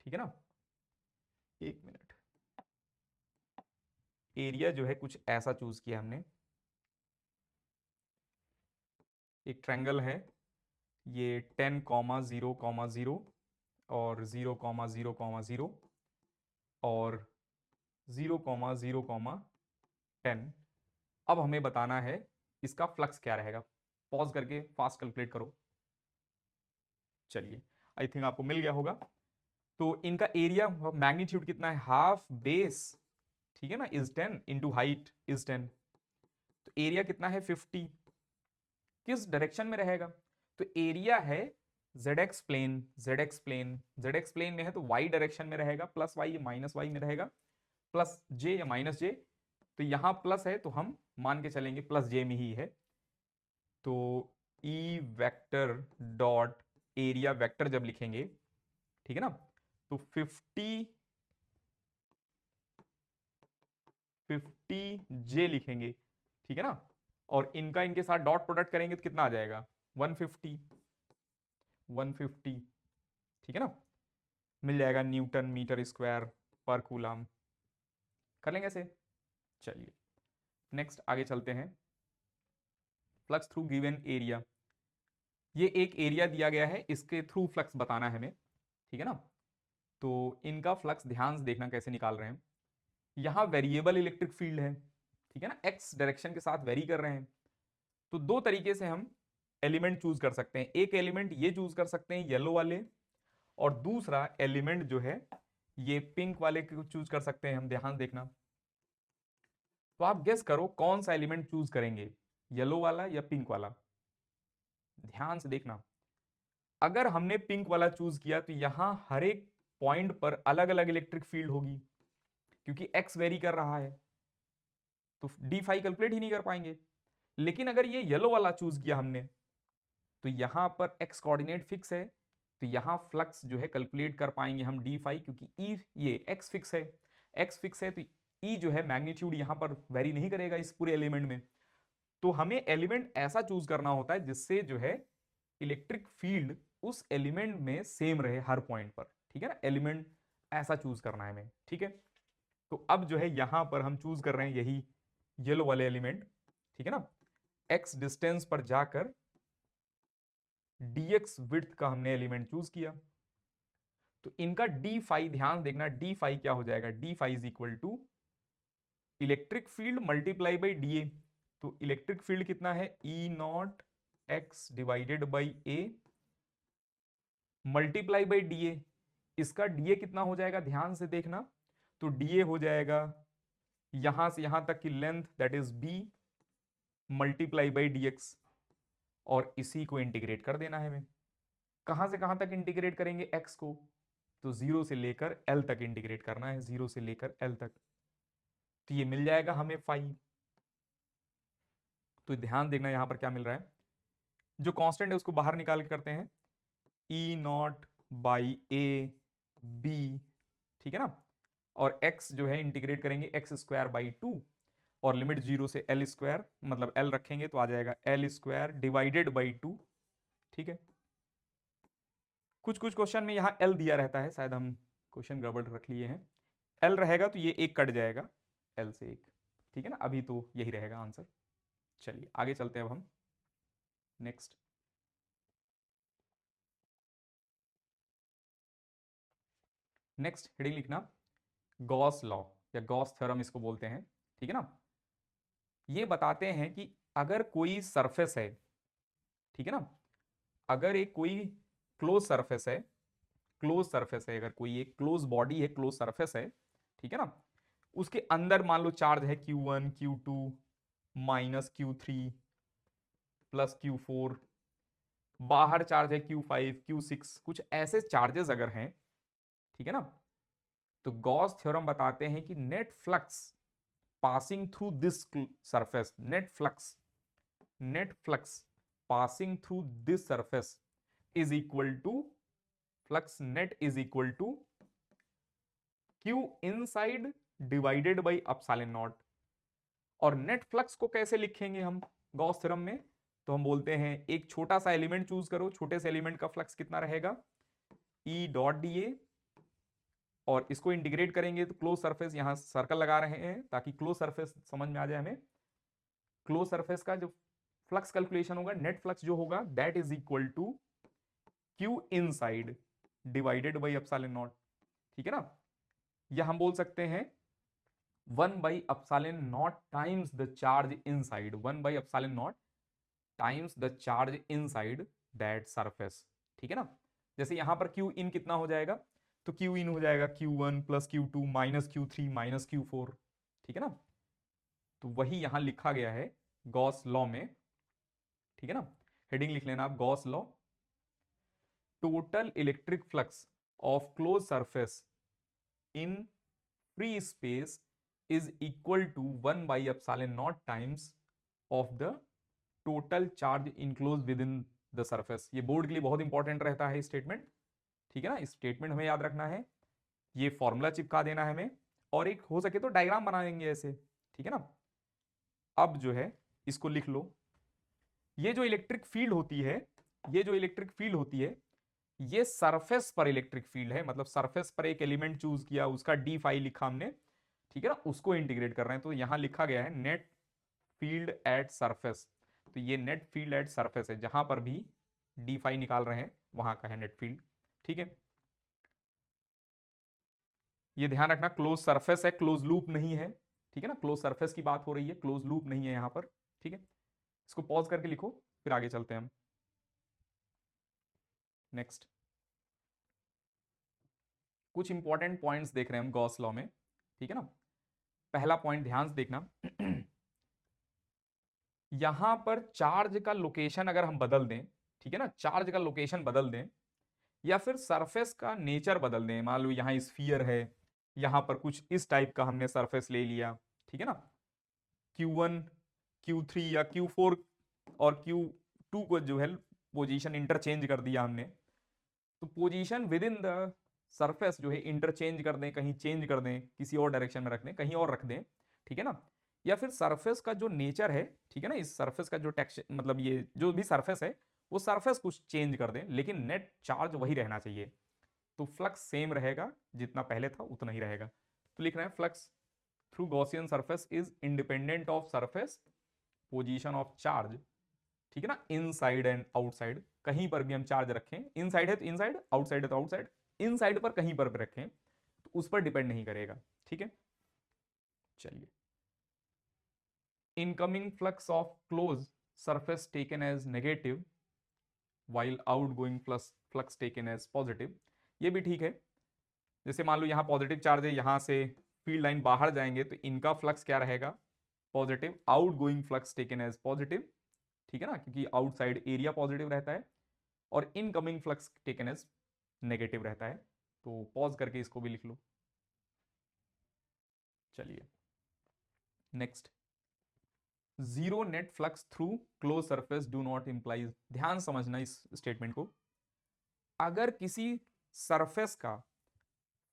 ठीक है ना। एक मिनट, एरिया जो है कुछ ऐसा चूज किया हमने, एक ट्रायंगल है ये 10,0,0,0 और 0,0,0 और 0,0,10। अब हमें बताना है इसका फ्लक्स क्या रहेगा। पॉज करके फास्ट कैलकुलेट करो। चलिए आई थिंक आपको मिल गया होगा। तो इनका एरिया मैग्नीट्यूड कितना है, हाफ बेस, ठीक है ना, इज 10 इंटू हाइट इज 10, तो एरिया कितना है 50। किस डायरेक्शन में रहेगा, तो एरिया है Z X plane, Z X plane, Z X plane में है तो वाई डायरेक्शन में रहेगा, प्लस वाई माइनस वाई में रहेगा, प्लस जे या माइनस जे, तो यहां प्लस है तो हम मान के चलेंगे प्लस जे में ही है। तो ई वेक्टर डॉट एरिया वेक्टर जब लिखेंगे, ठीक है ना, तो 50 जे लिखेंगे, ठीक है ना, और इनका इनके साथ डॉट प्रोडक्ट करेंगे तो कितना आ जाएगा 150, 150, ठीक है ना, मिल जाएगा न्यूटन मीटर स्क्वायर पर कूलम। कर लेंगे ऐसे। चलिए नेक्स्ट आगे चलते हैं। फ्लक्स थ्रू गिवन एरिया, ये एक एरिया दिया गया है, इसके थ्रू फ्लक्स बताना है हमें, ठीक है ना। तो इनका फ्लक्स ध्यान से देखना कैसे निकाल रहे हैं। यहां वेरिएबल इलेक्ट्रिक फील्ड है, ठीक है ना, एक्स डायरेक्शन के साथ वेरी कर रहे हैं। तो दो तरीके से हम एलिमेंट चूज कर सकते हैं, एक एलिमेंट ये चूज कर सकते हैं येलो वाले, और दूसरा एलिमेंट जो है ये पिंक वाले को चूज कर सकते हैं हम, ध्यान देखना। तो आप गेस करो कौन सा एलिमेंट चूज करेंगे, येलो वाला या पिंक वाला, ध्यान से देखना। अगर हमने पिंक वाला चूज किया तो यहां हर एक पॉइंट पर अलग अलग इलेक्ट्रिक फील्ड होगी, क्योंकि एक्स वेरी कर रहा है, तो डी फाई कैलकुलेट ही नहीं कर पाएंगे। लेकिन अगर ये येलो वाला चूज किया हमने, तो यहां पर एक्स कोऑर्डिनेट फिक्स है, तो यहां फ्लक्स जो है कैलकुलेट कर पाएंगे हम डी फाई, क्योंकि ई ये एक्स फिक्स है, एक्स फिक्स है तो ई जो है मैग्नीट्यूड यहां पर वेरी नहीं करेगा इस पूरे एलिमेंट में। तो हमें एलिमेंट ऐसा चूज करना होता है जिससे जो है इलेक्ट्रिक फील्ड उस एलिमेंट में सेम रहे हर पॉइंट पर, ठीक है ना, एलिमेंट ऐसा चूज करना है हमें, ठीक है। तो अब जो है यहां पर हम चूज कर रहे हैं यही येलो वाले एलिमेंट, ठीक है ना, एक्स डिस्टेंस पर जाकर dx विड्थ का हमने एलिमेंट चूज किया। तो इनका डी फाई ध्यान देखना, डी फाई क्या हो जाएगा, D phi is equal to electric field multiply by D A. तो इलेक्ट्रिक फील्ड कितना है, E naught X divided by A multiply by D A. इसका डी ए कितना हो जाएगा, ध्यान से देखना, तो डी ए हो जाएगा यहां से यहां तक की length that is B multiply by D X, और इसी को इंटीग्रेट कर देना है हमें। कहां से कहां तक इंटीग्रेट करेंगे एक्स को, तो जीरो से लेकर एल तक इंटीग्रेट करना है, जीरो से लेकर एल तक, तो ये मिल जाएगा हमें 5। तो ध्यान देखना यहां पर क्या मिल रहा है, जो कांस्टेंट है उसको बाहर निकाल के करते हैं, ई नॉट बाई ए बी, ठीक है ना, और x जो है इंटीग्रेट करेंगे एक्स स्क्वायर बाई टू, और लिमिट 0 से एल स्क्वायर, मतलब एल रखेंगे तो आ जाएगा L square divided by two. ठीक है, कुछ कुछ क्वेश्चन में यहाँ एल दिया रहता है, शायद हम क्वेश्चन गड़बड़ रख लिए हैं। एल रहेगा तो ये एक कट जाएगा, एल से एक। ठीक है ना, अभी तो यही रहेगा आंसर। चलिए आगे चलते हैं अब हम। नेक्स्ट, नेक्स्ट हेडिंग लिखना, गॉस लॉ या गॉस थ्योरम इसको बोलते हैं। ठीक है ना, ये बताते हैं कि अगर कोई सरफेस है, ठीक है ना, अगर एक कोई क्लोज सरफेस है, क्लोज सरफेस है, अगर कोई एक क्लोज बॉडी है, क्लोज सरफेस है, ठीक है ना, उसके अंदर मान लो चार्ज है Q1 Q2 -Q3 +Q4, बाहर चार्ज है Q5 Q6, कुछ ऐसे चार्जेस अगर हैं, ठीक है ना, तो गॉस थ्योरम बताते हैं कि net flux passing through this surface, net flux passing through this surface is equal to, flux net is equal to Q inside divided by epsilon naught. और नेट फ्लक्स को कैसे लिखेंगे हम गॉस थ्योरम में, तो हम बोलते हैं एक छोटा सा एलिमेंट चूज करो, छोटे से एलिमेंट का फ्लक्स कितना रहेगा, E डॉट डी ए, और इसको इंटीग्रेट करेंगे तो क्लोज सरफेस, यहां सर्कल लगा रहे हैं ताकि क्लोज सरफेस समझ में आ जाए हमें। क्लोज सरफेस का जो फ्लक्स कैलकुलेशन होगा, नेट फ्लक्स जो होगा, that is equal to Q inside divided by epsilon naught. ठीक है ना, या हम बोल सकते हैं 1 by epsilon naught times the charge inside, 1 by epsilon naught times the charge inside that surface. ठीक है ना, जैसे यहां पर Q इन कितना हो जाएगा, तो Q इन हो जाएगा Q1 + Q2 -Q3 -Q4। ठीक है ना, तो वही यहां लिखा गया है गॉस लॉ में। ठीक है ना, हेडिंग लिख लेना आप, Gauss law, total electric flux of close surface in free space is equal to 1 by epsilon naught times of the total charge enclose within the surface. ये बोर्ड के लिए बहुत इंपॉर्टेंट रहता है स्टेटमेंट। ठीक है ना, इस स्टेटमेंट हमें याद रखना है, ये फॉर्मूला चिपका देना है हमें, और एक हो सके तो डायग्राम बना देंगे ऐसे। ठीक है ना, अब जो है इसको लिख लो, ये जो इलेक्ट्रिक फील्ड होती है, ये जो इलेक्ट्रिक फील्ड होती है, ये सरफेस पर इलेक्ट्रिक फील्ड है, मतलब सरफेस पर एक एलिमेंट चूज किया, उसका डी फाई लिखा हमने, ठीक है ना, उसको इंटीग्रेट कर रहे हैं, तो यहां लिखा गया है नेट फील्ड एट सरफेस। तो ये नेट फील्ड एट सरफेस है, जहां पर भी डी फाई निकाल रहे हैं वहां का है नेट फील्ड। ठीक है, ये ध्यान रखना, क्लोज सरफेस है, क्लोज लूप नहीं है। ठीक है ना, क्लोज सरफेस की बात हो रही है, क्लोज लूप नहीं है यहां पर। ठीक है, इसको पॉज करके लिखो, फिर आगे चलते हैं हम। नेक्स्ट, कुछ इंपॉर्टेंट पॉइंट्स देख रहे हैं हम गॉस लॉ में। ठीक है ना, पहला पॉइंट ध्यान से देखना, यहां पर चार्ज का लोकेशन अगर हम बदल दें, ठीक है ना, चार्ज का लोकेशन बदल दें, या फिर सरफेस का नेचर बदल दें, मान लो यहां स्फीयर है, यहां पर कुछ इस टाइप का हमने सरफेस ले लिया, ठीक है ना, Q1 Q3 या Q4 और Q2 को जो है पोजीशन इंटरचेंज कर दिया हमने, तो position with in the surface जो है इंटरचेंज कर दें, कहीं चेंज कर दें, किसी और डायरेक्शन में रख दें, कहीं और रख दें। ठीक है ना, या फिर सरफेस का जो नेचर है, ठीक है ना, इस सरफेस का जो टेक्सचर, मतलब ये जो भी सरफेस है, वो सरफेस कुछ चेंज कर दें, लेकिन नेट चार्ज वही रहना चाहिए, तो फ्लक्स सेम रहेगा, जितना पहले था उतना ही रहेगा। तो लिख रहे हैं flux through Gaussian surface is independent of surface position of charge. ठीक है ना, इनसाइड एंड आउटसाइड, कहीं पर भी हम चार्ज रखें, इनसाइड है तो इनसाइड, आउटसाइड है तो आउटसाइड, इनसाइड पर कहीं पर भी रखें तो उस पर डिपेंड नहीं करेगा। ठीक है, चलिए, incoming flux of close surface taken as negative while outgoing flux taken as positive, ये भी ठीक है। जैसे मान लो यहाँ पॉजिटिव चार्ज है, यहां से फील्ड लाइन बाहर जाएंगे तो इनका फ्लक्स क्या रहेगा, positive, outgoing flux taken as positive. ठीक है ना, क्योंकि आउटसाइड एरिया पॉजिटिव रहता है, और incoming flux taken as negative रहता है। तो पॉज करके इसको भी लिख लो। चलिए, next, zero net flux through close surface do not implies, ध्यान समझना इस स्टेटमेंट को, अगर किसी सरफेस का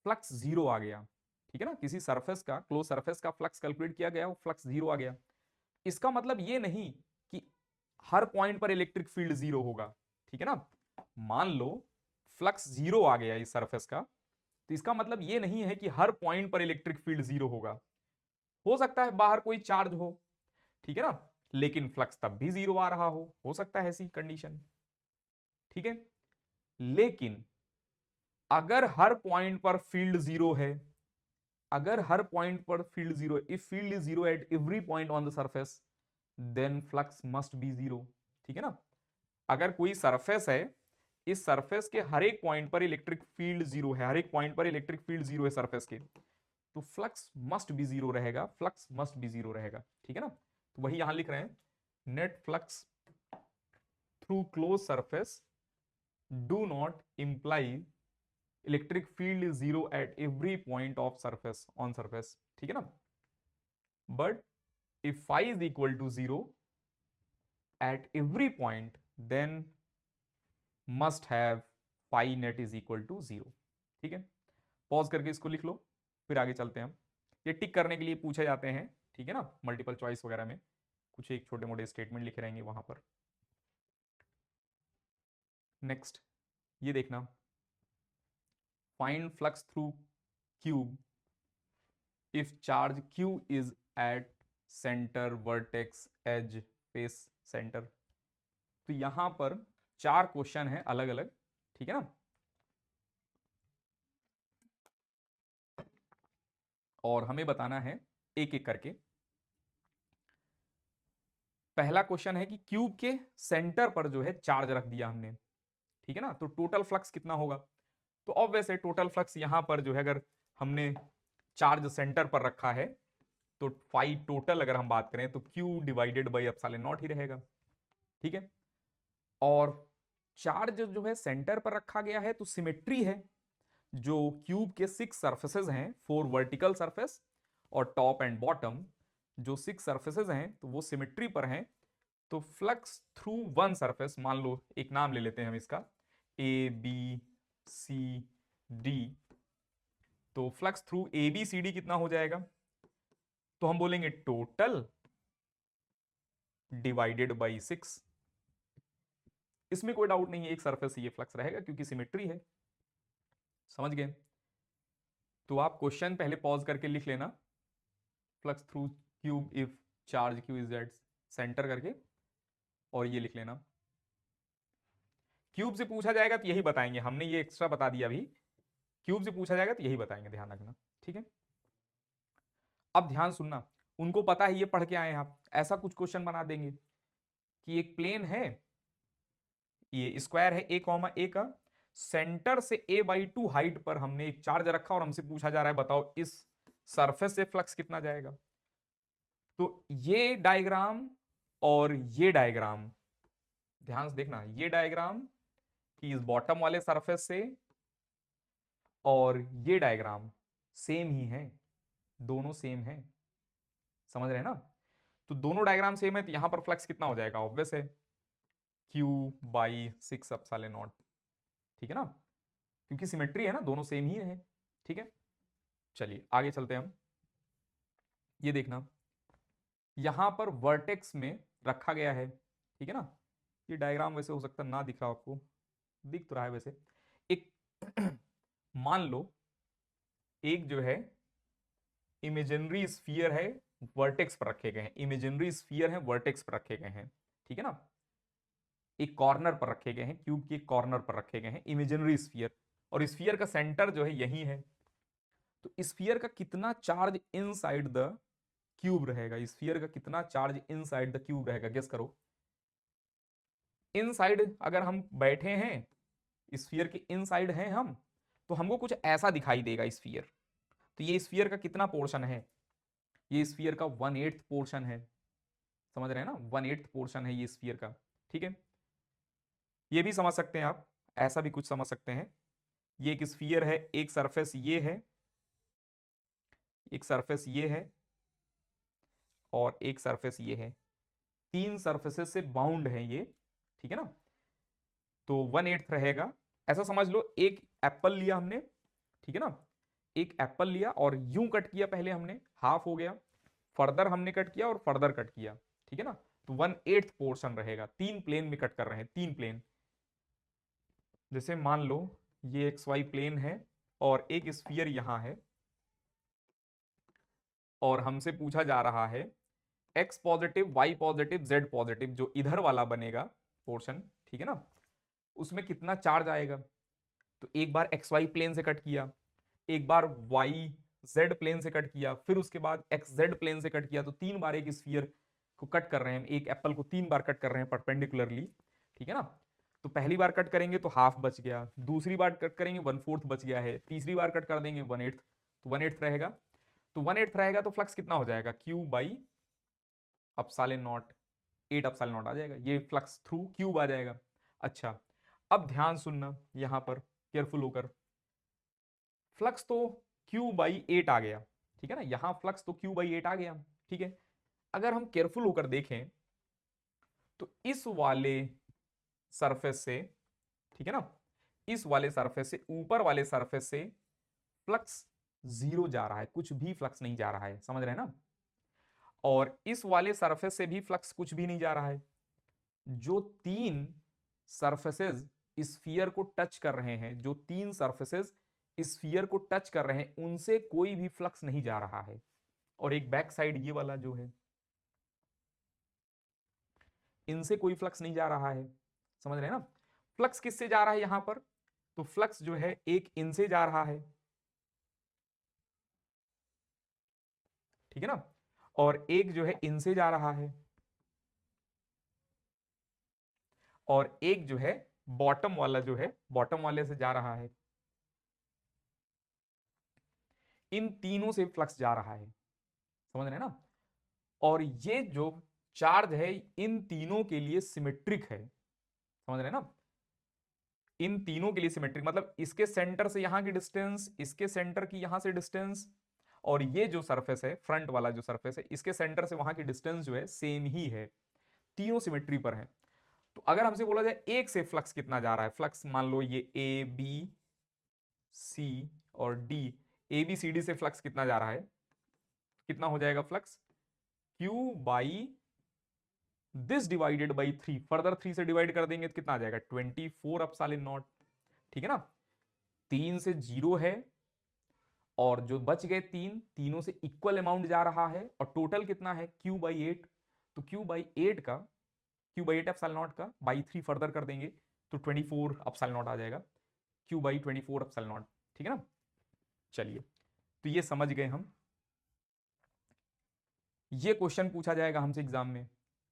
फ्लक्स जीरो आ गया, ठीक है ना, किसी सरफेस का, क्लोज सरफेस का फ्लक्स कैलकुलेट किया गया, वो फ्लक्स जीरो आ गया। इसका मतलब ये नहीं कि हर पॉइंट पर इलेक्ट्रिक फील्ड जीरो होगा, ठीक है ना। मान लो फ्लक्स जीरो आ गया इस सरफेस का, तो इसका मतलब ये नहीं है कि हर पॉइंट पर इलेक्ट्रिक फील्ड जीरो होगा। हो सकता है बाहर कोई चार्ज हो, ठीक है ना, लेकिन फ्लक्स तब भी जीरो आ रहा हो सकता है ऐसी कंडीशन, ठीक है। लेकिन अगर हर पॉइंट पर फील्ड जीरो है, अगर हर पॉइंट पर field zero, if field is zero at every point on the surface, then flux must be zero, ठीक है ना। अगर कोई सरफेस है, इस सरफेस के हर एक पॉइंट पर इलेक्ट्रिक फील्ड जीरो है, हर एक पॉइंट पर इलेक्ट्रिक फील्ड जीरो है सरफेस के, तो फ्लक्स मस्ट बी जीरो रहेगा, फ्लक्स मस्ट बी जीरो रहेगा, ठीक है ना। तो वही यहां लिख रहे हैं, net flux through close surface do not imply electric field is zero at every point of surface on surface, ठीक है ना। But if phi is equal to 0 at every point, then must have phi net is equal to 0, ठीक है। Pause करके इसको लिख लो, फिर आगे चलते हैं हम। ये टिक करने के लिए पूछे जाते हैं, ठीक है ना, मल्टीपल चॉइस वगैरह में कुछ एक छोटे मोटे स्टेटमेंट लिखे रहेंगे वहां पर। नेक्स्ट ये देखना, find flux through cube if charge q is at centre vertex edge face centre. तो यहां पर चार क्वेश्चन है अलग अलग, ठीक है ना, और हमें बताना है एक एक करके। पहला क्वेश्चन है कि क्यूब के सेंटर पर जो है चार्ज रख दिया हमने, ठीक है ना, तो टोटल फ्लक्स कितना होगा। तो ऑब्वियस है टोटल फ्लक्स यहां पर जो है, अगर हमने चार्ज सेंटर पर रखा है तो फाई टोटल अगर हम बात करें तो Q divided by epsilon not ही रहेगा, ठीक है। और चार्ज जो है सेंटर पर रखा गया है तो सिमेट्री है, जो क्यूब के 6 सरफेसेस हैं, 4 वर्टिकल सरफेस और टॉप एंड बॉटम, जो 6 सरफेसेस हैं तो वो सिमेट्री पर हैं। तो फ्लक्स थ्रू वन सरफेस, मान लो एक नाम ले लेते हैं हम इसका, ए बी सी डी, तो flux through A B C D कितना हो जाएगा, तो हम बोलेंगे टोटल डिवाइडेड बाई 6। इसमें कोई डाउट नहीं है, एक सरफेस ये फ्लक्स रहेगा क्योंकि सिमेट्री है, समझ गए। तो आप क्वेश्चन पहले पॉज करके लिख लेना, flux through cube if charge Q is at centre करके, और ये लिख लेना। क्यूब से पूछा जाएगा तो यही बताएंगे, हमने ये एक्स्ट्रा बता दिया अभी, क्यूब से पूछा जाएगा तो यही बताएंगे, ध्यान रखना, ठीक है। अब ध्यान सुनना, उनको पता है ये पढ़ के आए हैं आप, ऐसा कुछ क्वेश्चन बना देंगे कि एक प्लेन है, ये स्क्वायर है ए कॉमा ए का, सेंटर से a/2 हाइट पर हमने एक चार्ज रखा और हमसे पूछा जा रहा है बताओ इस सरफेस से फ्लक्स कितना जाएगा। तो ये डायग्राम और ये डायग्राम ध्यान से देखना, ये डायग्राम कि इस बॉटम वाले सरफेस से, और ये डायग्राम सेम ही है, दोनों सेम है, समझ रहे हैं ना। तो दोनों डायग्राम सेम है तो यहां पर फ्लक्स कितना हो जाएगा, ऑब्वियस है Q/6 एप्सिलॉन नॉट, ठीक है ना, क्योंकि सिमेट्री है ना, दोनों सेम ही है, ठीक है। चलिए आगे चलते हैं हम। ये देखना, यहां पर वर्टेक्स में रखा गया है, ठीक है ना। ये डायग्राम वैसे हो सकता है ना दिख रहा हो आपको, दिख तो रहा है वैसे। एक मान लो एक जो है इमेजिनरी स्फीयर है, वर्टेक्स पर रखे गए हैं, इमेजिनरी स्फीयर है वर्टेक्स पर रखे गए हैं, ठीक है ना, एक कॉर्नर पर रखे गए हैं, क्यूब के कॉर्नर पर रखे गए हैं इमेजिनरी स्फीयर, और स्फीयर का सेंटर जो है यही है। तो स्फीयर का कितना चार्ज इनसाइड द क्यूब रहेगा, स्फीयर का कितना चार्ज इनसाइड द क्यूब रहेगा, गेस करो। इनसाइड अगर हम बैठे हैं, स्फीयर के इनसाइड हैं हम, तो हमको कुछ ऐसा दिखाई देगा स्फीयर। तो ये स्फीयर का कितना पोर्शन है, ये स्फीयर का 1/8 पोर्शन है, समझ रहे हैं ना, 1/8 पोर्शन है ये स्फीयर का, ठीक है। ये भी समझ सकते हैं आप, ऐसा भी कुछ समझ सकते हैं, ये एक स्फीयर है, एक सरफेस ये है, एक सरफेस ये है, और एक सरफेस ये है, 3 सरफेसेस से बाउंड है ये, ठीक है ना। तो 1/8 रहेगा, ऐसा समझ लो एक एप्पल लिया हमने, ठीक है ना, एक एप्पल लिया और यूं कट किया, पहले हमने हाफ हो गया, फर्दर हमने कट किया और फर्दर कट किया, ठीक है ना। तो 1/8 पोर्शन रहेगा, 3 प्लेन में कट कर रहे हैं, 3 प्लेन। जैसे मान लो ये एक्स वाई प्लेन है और एक स्फीयर यहां है, और हमसे पूछा जा रहा है X positive, Y positive, Z positive, जो इधर वाला बनेगा पोर्शन, ठीक है ना, उसमें कितना चार्ज आएगा। तो एक बार एक्स वाई प्लेन से कट किया, एक बार वाई जेड प्लेन से कट किया, फिर उसके बाद एक्स जेड प्लेन से कट किया, तो 3 बार एक स्फीयर को कट कर रहे हैं, एक एप्पल को 3 बार कट कर रहे हैं परपेंडिकुलरली, ठीक है ना। तो पहली बार कट करेंगे तो हाफ बच गया, दूसरी बार कट करेंगे 1/4 बच गया है, तीसरी बार कट कर देंगे 1/8, तो 1/8 रहेगा। तो 1/8 रहेगा तो फ्लक्स कितना हो जाएगा, Q by epsilon naught, 8 epsilon naught आ जाएगा, ये फ्लक्स थ्रू क्यूब आ जाएगा। अच्छा, अब ध्यान सुनना यहां पर केयरफुल होकर, फ्लक्स तो Q/8 आ गया, ठीक है ना, यहां फ्लक्स तो Q/8 आ गया, ठीक है। अगर हम केयरफुल होकर देखें तो इस वाले सरफेस से, ठीक है ना, इस वाले सरफेस से, ऊपर वाले सरफेस से फ्लक्स जीरो जा रहा है, कुछ भी फ्लक्स नहीं जा रहा है, समझ रहे हैं ना। और इस वाले सरफेस से भी फ्लक्स कुछ भी नहीं जा रहा है। जो 3 सरफेसेस स्फीयर को टच कर रहे हैं, जो 3 सरफेसेस स्फीयर को टच कर रहे हैं, उनसे कोई भी फ्लक्स नहीं जा रहा है। और एक बैक साइड ये वाला जो है, इनसे कोई फ्लक्स नहीं जा रहा है, समझ रहे हैं ना। फ्लक्स किससे जा रहा है यहां पर, तो फ्लक्स जो है एक इनसे जा रहा है, ठीक है ना, और एक जो है इनसे जा रहा है, और एक जो है बॉटम वाला जो है बॉटम वाले से जा रहा है। इन तीनों से फ्लक्स जा रहा है, समझ रहे हैं ना। और ये जो चार्ज है इन तीनों के लिए सिमेट्रिक है, समझ रहे हैं ना। इन तीनों के लिए सिमेट्रिक मतलब इसके सेंटर से यहां की डिस्टेंस, इसके सेंटर की यहां से डिस्टेंस, और ये जो सरफेस है फ्रंट वाला जो सरफेस है, इसके सेंटर से वहां की डिस्टेंस जो है सेम ही है, तीनों सिमेट्री पर है। तो अगर हमसे बोला जाए एक से फ्लक्स कितना जा रहा है, फ्लक्स मान लो ये ए बी सी और D, A B C D से फ्लक्स कितना जा रहा है, कितना हो जाएगा flux, Q by this divided by 3, further 3 से डिवाइड कर देंगे तो कितना आ जाएगा 24 अपसाइलन नॉट, ठीक है ना। 3 से 0 है, और जो बच गए 3, तीनों से इक्वल अमाउंट जा रहा है, और टोटल कितना है Q/8, तो Q/8 का, Q/8 अपसाइलन नॉट का बाई 3 फर्दर कर देंगे तो 24 अपसाइलन नॉट आ जाएगा, Q/24 अपसाइलन नॉट, ठीक है ना। चलिए, तो ये समझ गए हम, ये क्वेश्चन पूछा जाएगा हमसे एग्जाम में,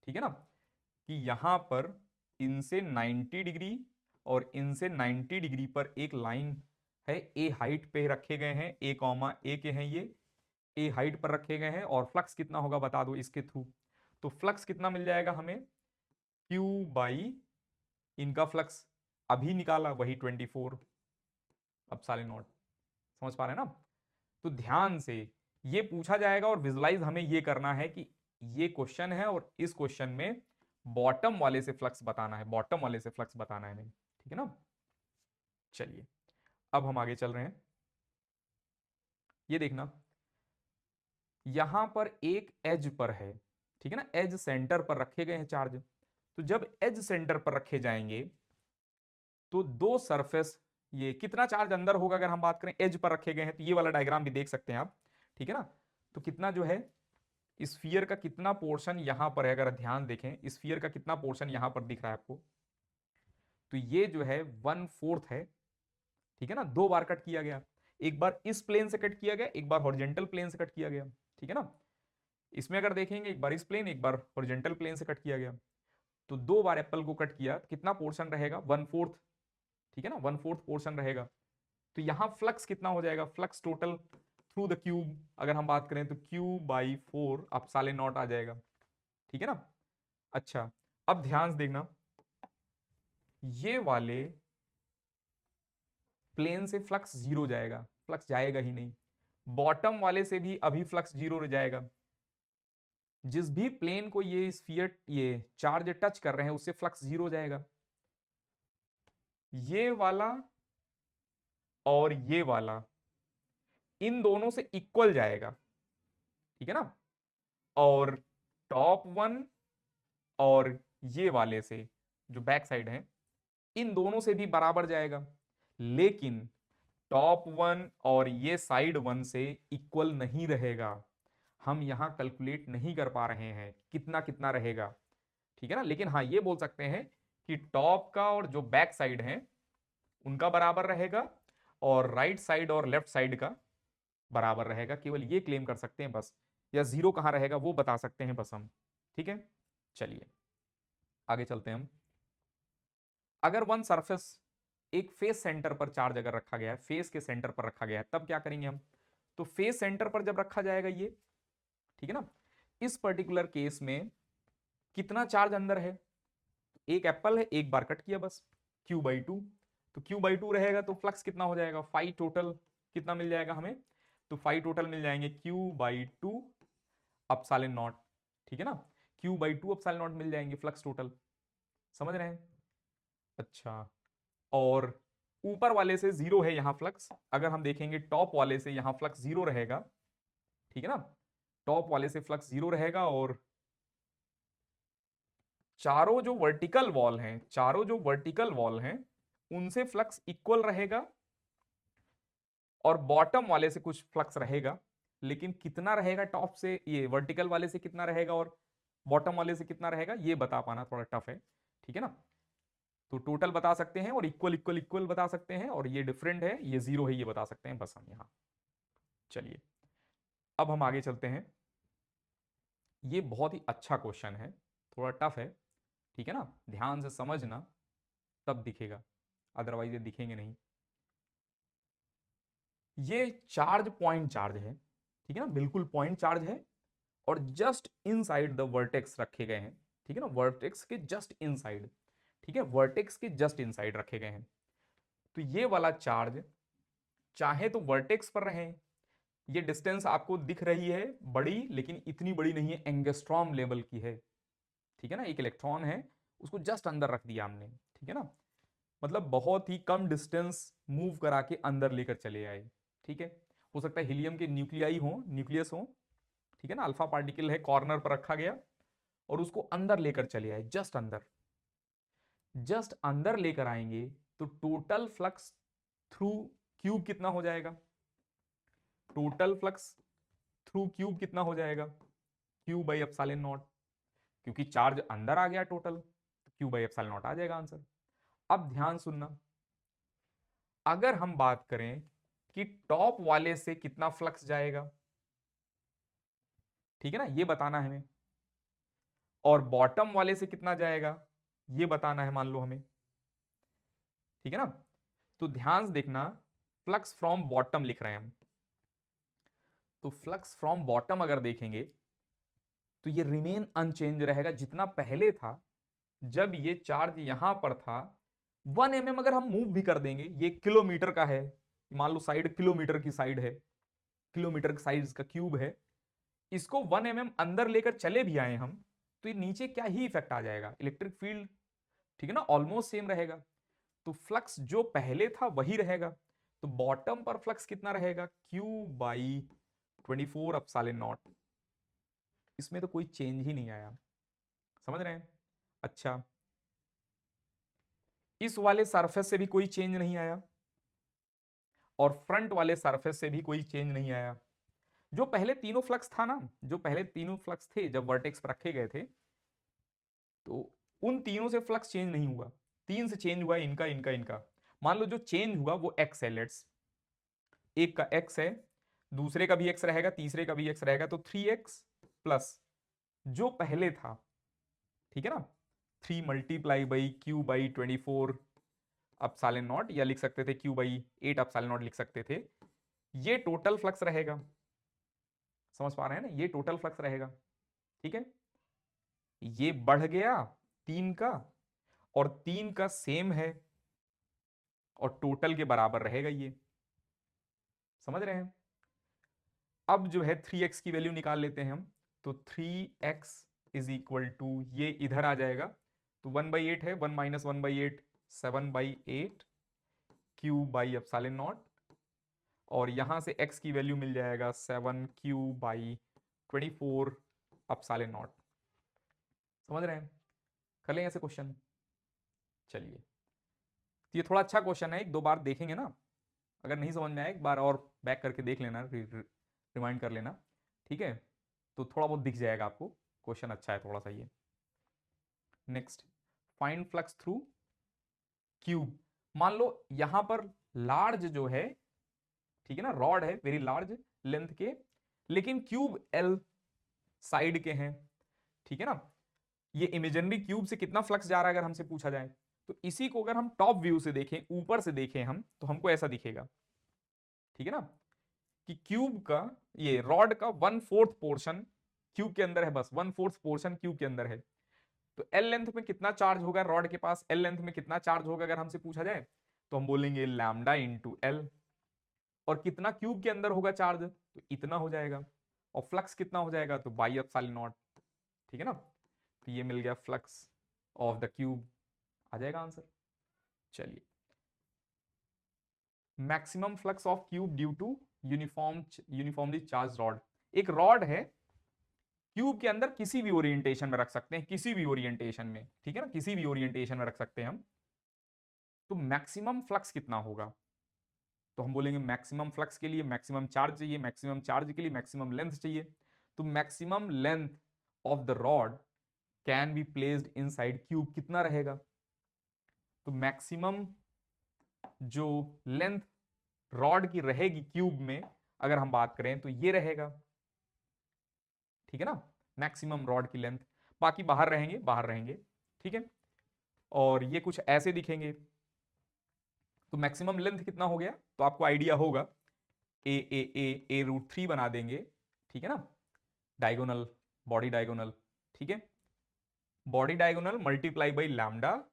ठीक है ना, कि यहां पर इनसे 90 डिग्री और इनसे 90 डिग्री पर एक लाइन है, ए हाइट पे रखे गए हैं, ए कॉमा ए के हैं ये, ए हाइट पर रखे गए हैं, और फ्लक्स कितना होगा बता दो इसके थ्रू। तो फ्लक्स कितना मिल जाएगा हमें, क्यू बाई इनका फ्लक्स अभी निकाला वही 24 अपसाइलन नॉट, समझ पा रहे हैं ना। तो ध्यान से ये पूछा जाएगा, और विजुलाइज हमें ये करना है कि ये क्वेश्चन है, और इस क्वेश्चन में बॉटम वाले से फ्लक्स बताना है, बॉटम वाले से फ्लक्स बताना है नहीं, ठीक है ना। चलिए, अब हम आगे चल रहे हैं, ये देखना, यहां पर एक एज पर है, ठीक है ना, एज सेंटर पर रखे गए हैं चार्ज। तो जब एज सेंटर पर रखे जाएंगे तो दो सरफेस, ये कितना चार्ज अंदर होगा अगर हम बात करें एज पर रखे गए हैं, तो ये वाला डायग्राम भी देख सकते हैं आप, ठीक है ना। तो कितना जो है स्फीयर का कितना पोर्शन यहां पर है, अगर ध्यान देखें स्फीयर का कितना पोर्शन यहां पर दिख रहा है आपको, तो ये जो है 1/4 है, ठीक है ना। 2 बार कट किया गया, एक बार इस प्लेन से कट किया गया, एक बार हॉरिजॉन्टल प्लेन से कट किया गया, ठीक है ना। इसमें अगर देखेंगे एक बार इस प्लेन, एक बार हॉरिजॉन्टल प्लेन से कट किया गया, तो 2 बार एप्पल को कट किया, कितना पोर्शन रहेगा 1/4, ठीक है ना, 1/4 पोर्शन रहेगा। तो यहां फ्लक्स कितना हो जाएगा, flux total through the cube अगर हम बात करें तो Q/4 अपसाइलन नॉट आ जाएगा, ठीक है ना। अच्छा, अब ध्यान से देखना, ये वाले प्लेन से फ्लक्स जीरो जाएगा, फ्लक्स जाएगा ही नहीं, बॉटम वाले से भी अभी फ्लक्स जीरो जाएगा, जिस भी प्लेन को ये स्फीयर ये चार्ज टच कर रहे हैं उससे फ्लक्स जीरो जाएगा। ये वाला और ये वाला, इन दोनों से इक्वल जाएगा, ठीक है ना, और टॉप वन और ये वाले से जो बैक साइड है इन दोनों से भी बराबर जाएगा, लेकिन टॉप वन और ये साइड वन से इक्वल नहीं रहेगा। हम यहां कैलकुलेट नहीं कर पा रहे हैं कितना कितना रहेगा, ठीक है ना, लेकिन हाँ ये बोल सकते हैं कि टॉप का और जो बैक साइड है उनका बराबर रहेगा और राइट साइड और लेफ्ट साइड का बराबर रहेगा, केवल ये क्लेम कर सकते हैं बस, या जीरो कहां रहेगा वो बता सकते हैं बस हम, ठीक है। चलिए आगे चलते हैं हम। अगर वन सरफेस एक फेस सेंटर पर चार्ज अगर रखा गया है, फेस के सेंटर पर रखा गया है, तब क्या करेंगे हम, तो फेस सेंटर पर जब रखा जाएगा ये, ठीक है ना, इस पर्टिकुलर केस में कितना चार्ज अंदर है, एक एप्पल है, एक बार कट किया बस, Q/2, तो Q/2 रहेगा तो फ्लक्स कितना हो जाएगा, फाई टोटल कितना मिल जाएगा हमें, तो फाई टोटल मिल जाएंगे Q/2 अपसाइलन नॉट, ठीक है ना, Q/2 अपसाइलन नॉट मिल जाएंगे फ्लक्स टोटल, समझ रहे हैं। अच्छा, और ऊपर वाले से जीरो है यहां फ्लक्स, अगर हम देखेंगे टॉप वाले से यहां फ्लक्स जीरो रहेगा, ठीक है ना, टॉप वाले से फ्लक्स जीरो रहेगा, और चारों जो वर्टिकल वॉल हैं, चारों जो वर्टिकल वॉल हैं उनसे फ्लक्स इक्वल रहेगा, और बॉटम वाले से कुछ फ्लक्स रहेगा, लेकिन कितना रहेगा टॉप से, ये वर्टिकल वाले से कितना रहेगा और बॉटम वाले से कितना रहेगा ये बता पाना थोड़ा टफ है, ठीक है ना, तो टोटल बता सकते हैं और इक्वल इक्वल इक्वल बता सकते हैं, और ये डिफरेंट है ये जीरो है ये बता सकते हैं बस हम यहां। चलिए अब हम आगे चलते हैं। ये बहुत ही अच्छा क्वेश्चन है, थोड़ा टफ है, ठीक है ना, ध्यान से समझना तब दिखेगा, अदरवाइज ये दिखेंगे नहीं। ये चार्ज पॉइंट चार्ज है, ठीक है ना, बिल्कुल पॉइंट चार्ज है, और जस्ट इनसाइड द वर्टेक्स रखे गए हैं, ठीक है ना, वर्टेक्स के जस्ट इनसाइड, ठीक है, वर्टेक्स के जस्ट इनसाइड रखे गए हैं। तो ये वाला चार्ज चाहे तो वर्टेक्स पर रहे, ये डिस्टेंस आपको दिख रही है बड़ी, लेकिन इतनी बड़ी नहीं है, एंगस्ट्रॉम लेवल की है, ठीक है ना, एक इलेक्ट्रॉन है उसको जस्ट अंदर रख दिया हमने, ठीक है ना, मतलब बहुत ही कम डिस्टेंस मूव करा के अंदर लेकर चले आए, ठीक है, हो सकता है हीलियम के न्यूक्लियाई हो, न्यूक्लियस हो, ठीक है ना, अल्फा पार्टिकल है कॉर्नर पर रखा गया और उसको अंदर लेकर चले आए, जस्ट अंदर, जस्ट अंदर लेकर आएंगे तो टोटल फ्लक्स थ्रू क्यूब कितना हो जाएगा, टोटल फ्लक्स थ्रू क्यूब कितना हो जाएगा, Q/ε0, क्योंकि चार्ज अंदर आ गया टोटल, तो Q/ε0 आ जाएगा आंसर। अब ध्यान सुनना, अगर हम बात करें कि टॉप वाले से कितना फ्लक्स जाएगा, ठीक है ना, ये बताना है हमें, और बॉटम वाले से कितना जाएगा ये बताना है मान लो हमें, ठीक है ना, तो ध्यान से देखना, फ्लक्स फ्रॉम बॉटम लिख रहे हैं हम, तो फ्लक्स फ्रॉम बॉटम अगर देखेंगे तो ये रिमेन अनचेंज रहेगा जितना पहले था, जब ये चार्ज यहां पर था 1 mm अगर हम मूव भी कर देंगे, ये किलोमीटर का है, मान लो साइड किलोमीटर की साइड है, किलोमीटर साइज का क्यूब है, इसको 1 mm अंदर लेकर चले भी आए हम तो ये नीचे क्या ही इफेक्ट आ जाएगा, इलेक्ट्रिक फील्ड, ठीक है ना, ऑलमोस्ट सेम रहेगा, तो फ्लक्स जो पहले था वही रहेगा, तो बॉटम पर फ्लक्स कितना रहेगा, Q/24ε0, इसमें तो कोई चेंज ही नहीं आया, समझ रहे हैं। अच्छा, इस वाले सरफेस से भी कोई चेंज नहीं आया, और फ्रंट वाले सरफेस से भी कोई चेंज नहीं आया, जो पहले तीनों फ्लक्स था ना, जो पहले तीनों फ्लक्स थे जब वर्टेक्स पर रखे गए थे, तो उन तीनों से फ्लक्स चेंज नहीं हुआ, तीन से चेंज हुआ इनका इनका इनका, मान लो जो चेंज हुआ वो एक्स है, लेट्स एक का एक्स है, दूसरे का भी एक्स रहेगा, तीसरे का भी एक्स रहेगा, तो 3x प्लस जो पहले था, ठीक है ना, 3 × Q/24 या लिख सकते थे Q/8 लिख सकते थे, ये टोटल फ्लक्स रहेगा, समझ पा रहे हैं ना, ये टोटल फ्लक्स रहेगा, ठीक है, ये बढ़ गया 3 का, और 3 का सेम है, और टोटल के बराबर रहेगा ये, समझ रहे हैं। अब जो है 3x की वैल्यू निकाल लेते हैं हम, तो 3x इज इक्वल टू, ये इधर आ जाएगा, तो 1/8 है, 1 - 1/8 7/8 Q/ε0, और यहां से x की वैल्यू मिल जाएगा 7q/24 एप्सिलॉन नॉट। समझ रहे हैं? कर लेंगे ऐसे क्वेश्चन। चलिए, तो ये थोड़ा अच्छा क्वेश्चन है, एक दो बार देखेंगे ना, अगर नहीं समझ में आए एक बार और बैक करके देख लेना, रिमाइंड कर लेना, ठीक है? तो थोड़ा बहुत दिख जाएगा आपको, क्वेश्चन अच्छा है थोड़ा सा ये। Next, find flux through cube. मान लो यहां पर लार्ज जो है, ठीक है ना, रॉड है वेरी लार्ज लेंथ के, लेकिन क्यूब एल साइड के हैं, ठीक है ना। ये इमेजिनरी क्यूब से कितना फ्लक्स जा रहा है अगर हमसे पूछा जाए, तो इसी को अगर हम टॉप व्यू से देखें, ऊपर से देखें हम, तो हमको ऐसा दिखेगा, ठीक है ना, कि क्यूब का, ये रॉड का 1/4 पोर्शन क्यूब के अंदर है, बस 1/4 पोर्शन क्यूब के अंदर है। तो एल लेंथ में कितना चार्ज होगा रॉड के पास, एल लेंथ में कितना चार्ज होगा अगर हमसे पूछा जाए, तो हम बोलेंगे लैम्डा इंटू एल। और कितना क्यूब के अंदर होगा चार्ज, तो इतना हो जाएगा। और फ्लक्स कितना हो जाएगा, तो बाई एप्सिलॉन नॉट, ठीक है ना। तो ये मिल गया फ्लक्स ऑफ द क्यूब, आ जाएगा आंसर। चलिए, maximum flux of cube due to uniformly charge rod. एक रॉड है क्यूब के अंदर, किसी भी ओरिएंटेशन में रख सकते हैं, किसी भी ओरिएंटेशन में, ठीक है ना, किसी भी ओरिएंटेशन में रख सकते हैं हम। तो मैक्सिमम फ्लक्स कितना होगा, तो हम बोलेंगे मैक्सिमम फ्लक्स के लिए मैक्सिमम चार्ज चाहिए, मैक्सिमम चार्ज के लिए मैक्सिमम लेंथ चाहिए। तो maximum length of the rod can be placed inside cube कितना रहेगा, तो मैक्सिमम जो लेंथ रॉड की रहेगी क्यूब में अगर हम बात करें, तो ये रहेगा, ठीक है ना, मैक्सिमम रॉड की लेंथ। बाकी बाहर रहेंगे, बाहर रहेंगे, ठीक है। और ये कुछ ऐसे दिखेंगे। तो मैक्सिमम लेंथ कितना हो गया, तो आपको आइडिया होगा, ए√3 बना देंगे, ठीक है ना, डायगोनल, बॉडी डायगोनल, ठीक है, body diagonal multiply by lambda,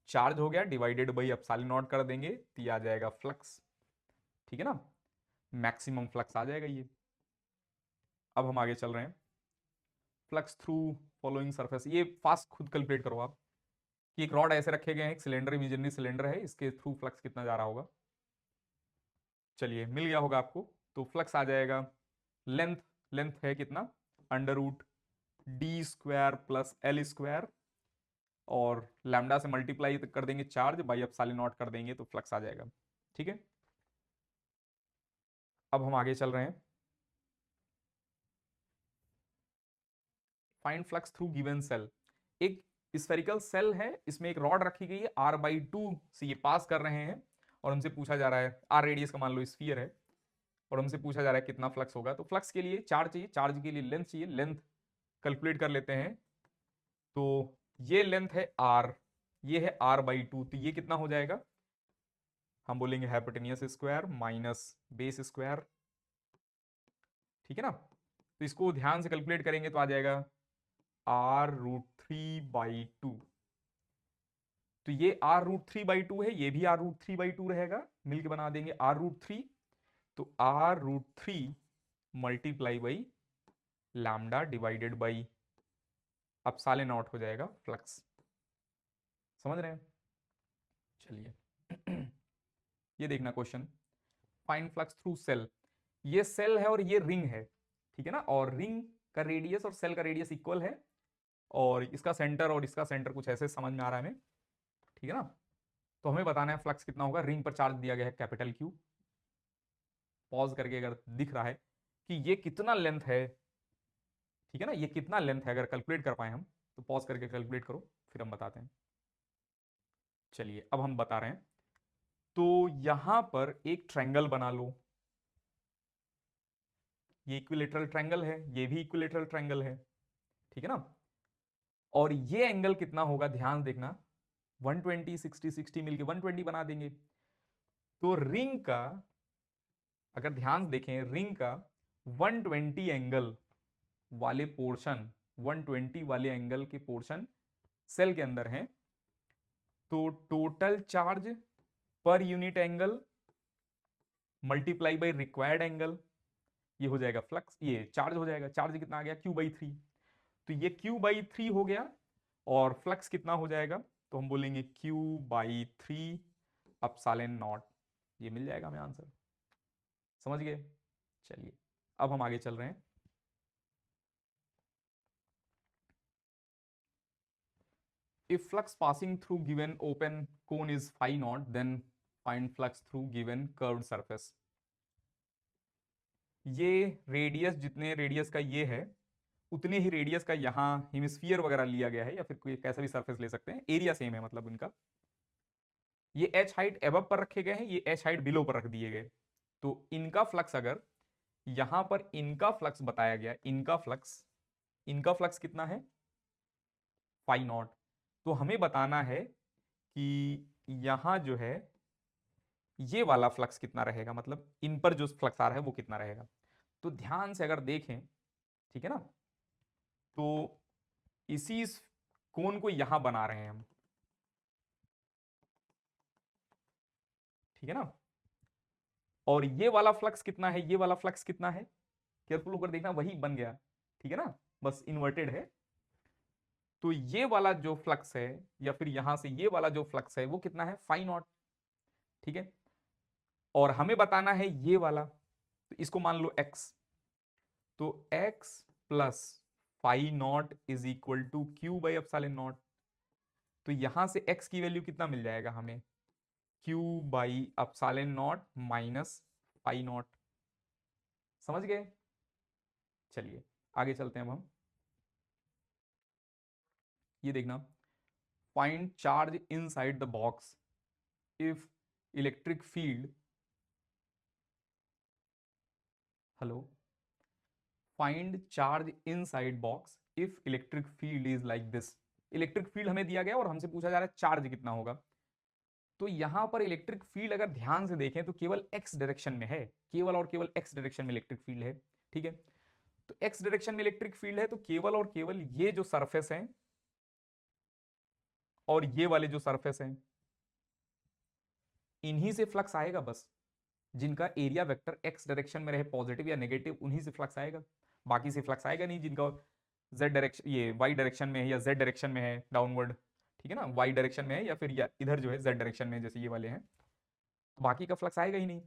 charge हो गया, डिवाइडेड बाई एप्सिलॉन नॉट कर देंगे, तो ये आ जाएगा फ्लक्स, ठीक है ना, मैक्सिमम फ्लक्स आ जाएगा ये। अब हम आगे चल रहे हैं, फ्लक्स थ्रू फॉलोइंग सरफेस। ये फास्ट खुद कैलकुलेट करो आप, कि एक रॉड ऐसे रखे गए हैं, एक सिलेंडर, इमेजिनरी सिलेंडर है, इसके थ्रू फ्लक्स कितना जा रहा होगा। चलिए, मिल गया होगा आपको। तो फ्लक्स आ जाएगा, लेंथ, लेंथ है कितना, √d² प्लस L², और लैम्डा से मल्टीप्लाई कर देंगे चार्ज बाई एप्सिलॉन नॉट कर देंगे, तो फ्लक्स आ जाएगा, ठीक है। अब हम आगे चल रहे हैं, find flux through given shell. एक स्फेरिकल सेल है, इसमें एक रॉड रखी गई है, r/2 से ये पास कर रहे हैं, और हमसे पूछा जा रहा है, r रेडियस का मान लो स्फीयर है, और हमसे पूछा जा रहा है कितना फ्लक्स होगा। तो फ्लक्स के लिए चार्ज चाहिए, चार्ज के लिए लेंथ चाहिए, लेंथ कैलकुलेट कर लेते हैं। तो ये लेंथ है r, ये है r/2, तो ये कितना हो जाएगा, हम बोलेंगे hypotenuse square minus base square, ठीक है ना। तो इसको ध्यान से कैलकुलेट करेंगे तो आ जाएगा r√3/2। तो ये r√3/2 है, ये भी r√3/2 रहेगा, मिलके बना देंगे r√3। तो r√3 multiply by lambda divided by epsilon naught हो जाएगा फ्लक्स। समझ रहे हैं? चलिए ये देखना question, find flux through shell. ये सेल है और ये रिंग है, ठीक है ना, और रिंग का रेडियस और सेल का रेडियस इक्वल है, और इसका सेंटर और इसका सेंटर कुछ ऐसे समझ में आ रहा है हमें, ठीक है ना। तो हमें बताना है फ्लक्स कितना होगा। रिंग पर चार्ज दिया गया है कैपिटल Q, पॉज करके अगर दिख रहा है कि ये कितना लेंथ है, ठीक है ना, ये कितना लेंथ है, अगर कैलकुलेट कर पाए हम तो पॉज करके कैलकुलेट करो, फिर हम बताते हैं। चलिए अब हम बता रहे हैं, तो यहां पर एक ट्रायंगल बना लो, ये इक्विलेटरल ट्रायंगल है, ये भी इक्विलेटरल ट्रायंगल है, ठीक है ना। और ये एंगल कितना होगा, ध्यान देखना, 120 60 60 मिलके 120 बना देंगे। तो रिंग का, अगर ध्यान से देखें, रिंग का 120 एंगल वाले पोर्शन, 120 वाले एंगल के पोर्शन सेल के अंदर हैं, तो total charge per unit angle multiply by required angle, ये हो जाएगा फ्लक्स, ये चार्ज हो जाएगा। चार्ज कितना आ गया, Q/3, तो ये Q/3 हो गया। और फ्लक्स कितना हो जाएगा, तो हम बोलेंगे Q/3 एप्सिलॉन नॉट, ये मिल जाएगा हमें आंसर। समझ गए? चलिए अब हम आगे चल रहे हैं। If flux passing through given open cone is phi naught, then find flux through given curved surface. ये रेडियस, जितने रेडियस का ये है उतने ही रेडियस का यहाँ हेमिस्फीयर वगैरह लिया गया है, या फिर कोई कैसा भी सरफेस ले सकते हैं, एरिया सेम है मतलब इनका। ये एच हाइट एबव पर रखे गए हैं, ये एच हाइट बिलो पर रख दिए गए। तो इनका फ्लक्स, अगर यहां पर इनका फ्लक्स बताया गया, इनका फ्लक्स कितना है, फाई नॉट। तो हमें बताना है कि यहां जो है ये वाला फ्लक्स कितना रहेगा, मतलब इन पर जो फ्लक्स आ रहा है वो कितना रहेगा। तो ध्यान से अगर देखें, ठीक है ना, तो इसी कोन को यहां बना रहे हैं हम, ठीक है ना। और ये वाला फ्लक्स कितना है, ये वाला फ्लक्स कितना है, केयरफुल होकर देखना, वही बन गया, ठीक है ना, बस इन्वर्टेड है। तो ये वाला जो फ्लक्स है, या फिर यहां से ये वाला जो फ्लक्स है वो कितना है, फाई नॉट, ठीक है। और हमें बताना है ये वाला, तो इसको मान लो x, तो x plus phi naught is equal to Q by epsilon naught. तो यहां से x की वैल्यू कितना मिल जाएगा हमें, q by epsilon naught minus phi naught. समझ गए? चलिए आगे चलते हैं अब हम। ये देखना, find charge inside the box if electric field, hello, find charge inside box if electric field is like this. Electric field हमें दिया गया और हमसे पूछा जा रहा है चार्ज कितना होगा। तो यहां पर इलेक्ट्रिक फील्ड अगर ध्यान से देखें तो केवल एक्स डायरेक्शन में है, केवल और केवल एक्स डायरेक्शन में इलेक्ट्रिक फील्ड है, ठीक है। तो एक्स डायरेक्शन में इलेक्ट्रिक फील्ड है, तो केवल और केवल ये जो सरफेस है और ये वाले जो सरफेस हैं, इन्हीं से फ्लक्स आएगा बस। जिनका एरिया वेक्टर एक्स डायरेक्शन में रहे, पॉजिटिव या नेगेटिव, उन्हीं से फ्लक्स आएगा, बाकी से फ्लक्स आएगा नहीं। जिनका जेड डायरेक्शन, ये वाई डायरेक्शन में है या जेड डायरेक्शन में है डाउनवर्ड, ठीक है ना, वाई डायरेक्शन में है या फिर या इधर जो है जेड डायरेक्शन में, जैसे ये वाले हैं, तो बाकी का फ्लक्स आएगा ही नहीं।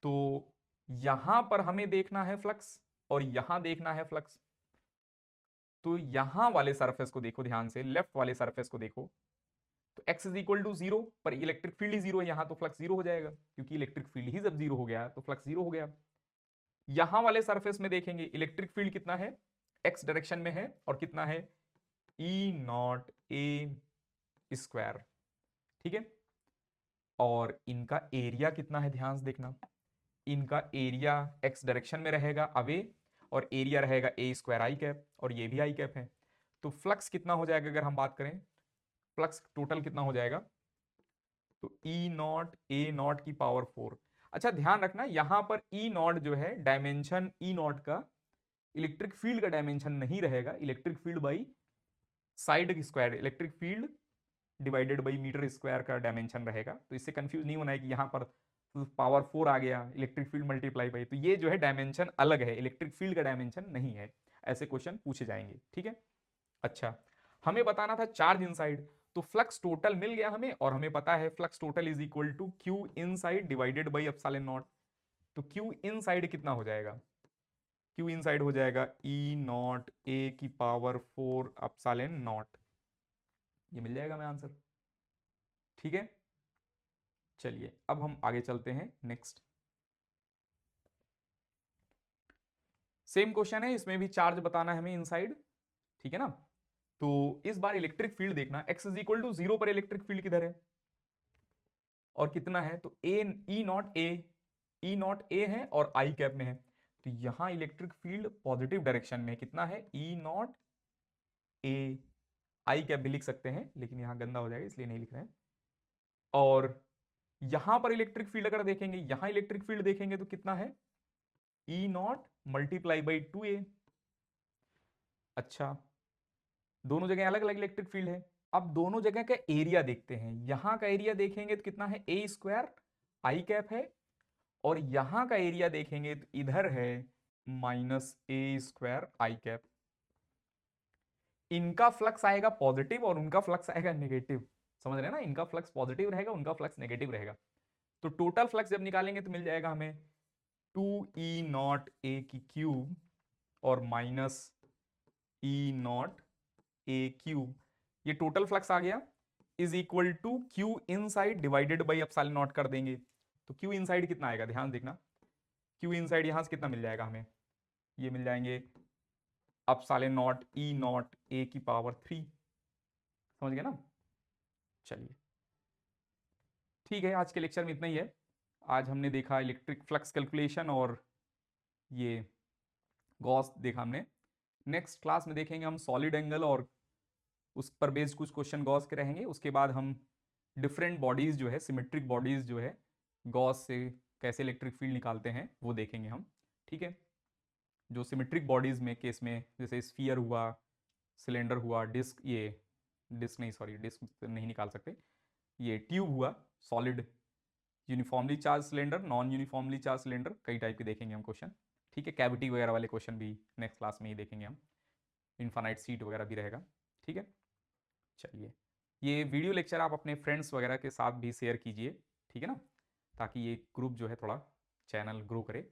तो यहां पर हमें देखना है फ्लक्स और यहां देखना है फ्लक्स। तो यहां वाले सरफेस को देखो ध्यान से, लेफ्ट वाले सरफेस को देखो, तो x is equal to zero, पर इलेक्ट्रिक फील्ड ही जीरो है यहां, तो फ्लक्स जीरो हो जाएगा, क्योंकि इलेक्ट्रिक फील्ड ही जब जीरो हो गया तो फ्लक्स जीरो हो गया। यहां वाले सरफेस में देखेंगे इलेक्ट्रिक फील्ड कितना है, x डायरेक्शन में है, और कितना है, ई नॉट ए स्क्वायर, ठीक है। और इनका एरिया कितना है, ध्यान से देखना, इनका एरिया x डायरेक्शन में रहेगा अवे, और एरिया रहेगा ए स्क्वायर आई कैप, और ये भी आई कैप है। तो फ्लक्स कितना हो जाएगा, अगर हम बात करें फ्लक्स टोटल कितना हो जाएगा, तो ई नॉट ए नॉट की पावर 4। अच्छा ध्यान रखना, यहां पर ई नॉट जो है डायमेंशन, ई नॉट का इलेक्ट्रिक फील्ड का डायमेंशन नहीं रहेगा, electric field by side square, electric field divided by metre square का डायमेंशन रहेगा। तो इससे कंफ्यूज नहीं होना है कि यहां पर पावर 4 आ गया, इलेक्ट्रिक फील्ड मल्टीप्लाई बाई, तो ये जो है डायमेंशन अलग है, इलेक्ट्रिक फील्ड का डायमेंशन नहीं है। ऐसे क्वेश्चन पूछे जाएंगे, ठीक है। अच्छा, हमें बताना था चार्ज इनसाइड, तो फ्लक्स टोटल मिल गया हमें, और हमें पता है flux total is equal to Q inside divided by epsilon naught. तो क्यू इनसाइड कितना हो जाएगा, क्यू इनसाइड हो जाएगा ई नॉट ए की पावर 4 एप्सिलॉन नॉट। ये मिल जाएगा हमें आंसर, ठीक है। चलिए अब हम आगे चलते हैं नेक्स्ट। सेम क्वेश्चन है, इसमें भी चार्ज बताना है हमें इनसाइड, ठीक है ना। तो इस बार इलेक्ट्रिक फील्ड देखना, x is equal to zero पर इलेक्ट्रिक फील्ड किधर है और कितना है, तो ए, ई नॉट ए है और आई कैप में है। तो यहां इलेक्ट्रिक फील्ड पॉजिटिव डायरेक्शन में कितना है, E not a, I cap भी लिख सकते हैं लेकिन यहां गंदा हो जाएगा इसलिए नहीं लिख रहे हैं। और यहां पर इलेक्ट्रिक फील्ड अगर देखेंगे, यहां इलेक्ट्रिक फील्ड देखेंगे तो कितना है, E not multiply by 2a। अच्छा, दोनों जगह अलग अलग इलेक्ट्रिक फील्ड है। अब दोनों जगह का एरिया देखते हैं, यहां का एरिया देखेंगे तो कितना है, ए स्क्वायर आई कैप है, और यहां का एरिया देखेंगे तो इधर है माइनस ए स्क्वायर आई कैप। इनका फ्लक्स आएगा पॉजिटिव और उनका फ्लक्स आएगा नेगेटिव, समझ रहे हैं ना, इनका फ्लक्स पॉजिटिव रहेगा, उनका फ्लक्स नेगेटिव रहेगा। तो टोटल फ्लक्स जब निकालेंगे तो मिल जाएगा हमें 2E0 A की क्यूब और माइनस E0 A क्यूब, ये टोटल फ्लक्स आ गया, is equal to Q inside divided by epsilon naught कर देंगे। तो क्यू इनसाइड कितना आएगा, ध्यान देखना, क्यू इनसाइड यहां से कितना मिल जाएगा हमें, ये मिल जाएंगे एप्सिलॉन नॉट E0 A की पावर 3। समझ गए ना? चलिए ठीक है, आज के लेक्चर में इतना ही है। आज हमने देखा इलेक्ट्रिक फ्लक्स कैलकुलेशन और ये गॉस देखा हमने। नेक्स्ट क्लास में देखेंगे हम सॉलिड एंगल और उस पर बेस्ड कुछ क्वेश्चन गॉस के रहेंगे। उसके बाद हम डिफरेंट बॉडीज जो है, सिमेट्रिक बॉडीज जो है, गॉस से कैसे इलेक्ट्रिक फील्ड निकालते हैं वो देखेंगे हम। ठीक है, जो सिमेट्रिक बॉडीज में केस में जैसे स्फीयर हुआ, सिलेंडर हुआ, डिस्क, ये डिस्क नहीं, सॉरी डिस्क नहीं निकाल सकते, ये ट्यूब हुआ, solid, uniformly charge cylinder, non uniformly charge cylinder, कई टाइप के देखेंगे हम क्वेश्चन। ठीक है, कैविटी वगैरह वाले क्वेश्चन भी नेक्स्ट क्लास में ही देखेंगे हम, इन्फानाइट सीट वगैरह भी रहेगा। ठीक है, चलिए ये वीडियो लेक्चर आप अपने फ्रेंड्स वगैरह के साथ भी शेयर कीजिए, ठीक है ना, ताकि ये ग्रुप जो है थोड़ा चैनल ग्रो करे।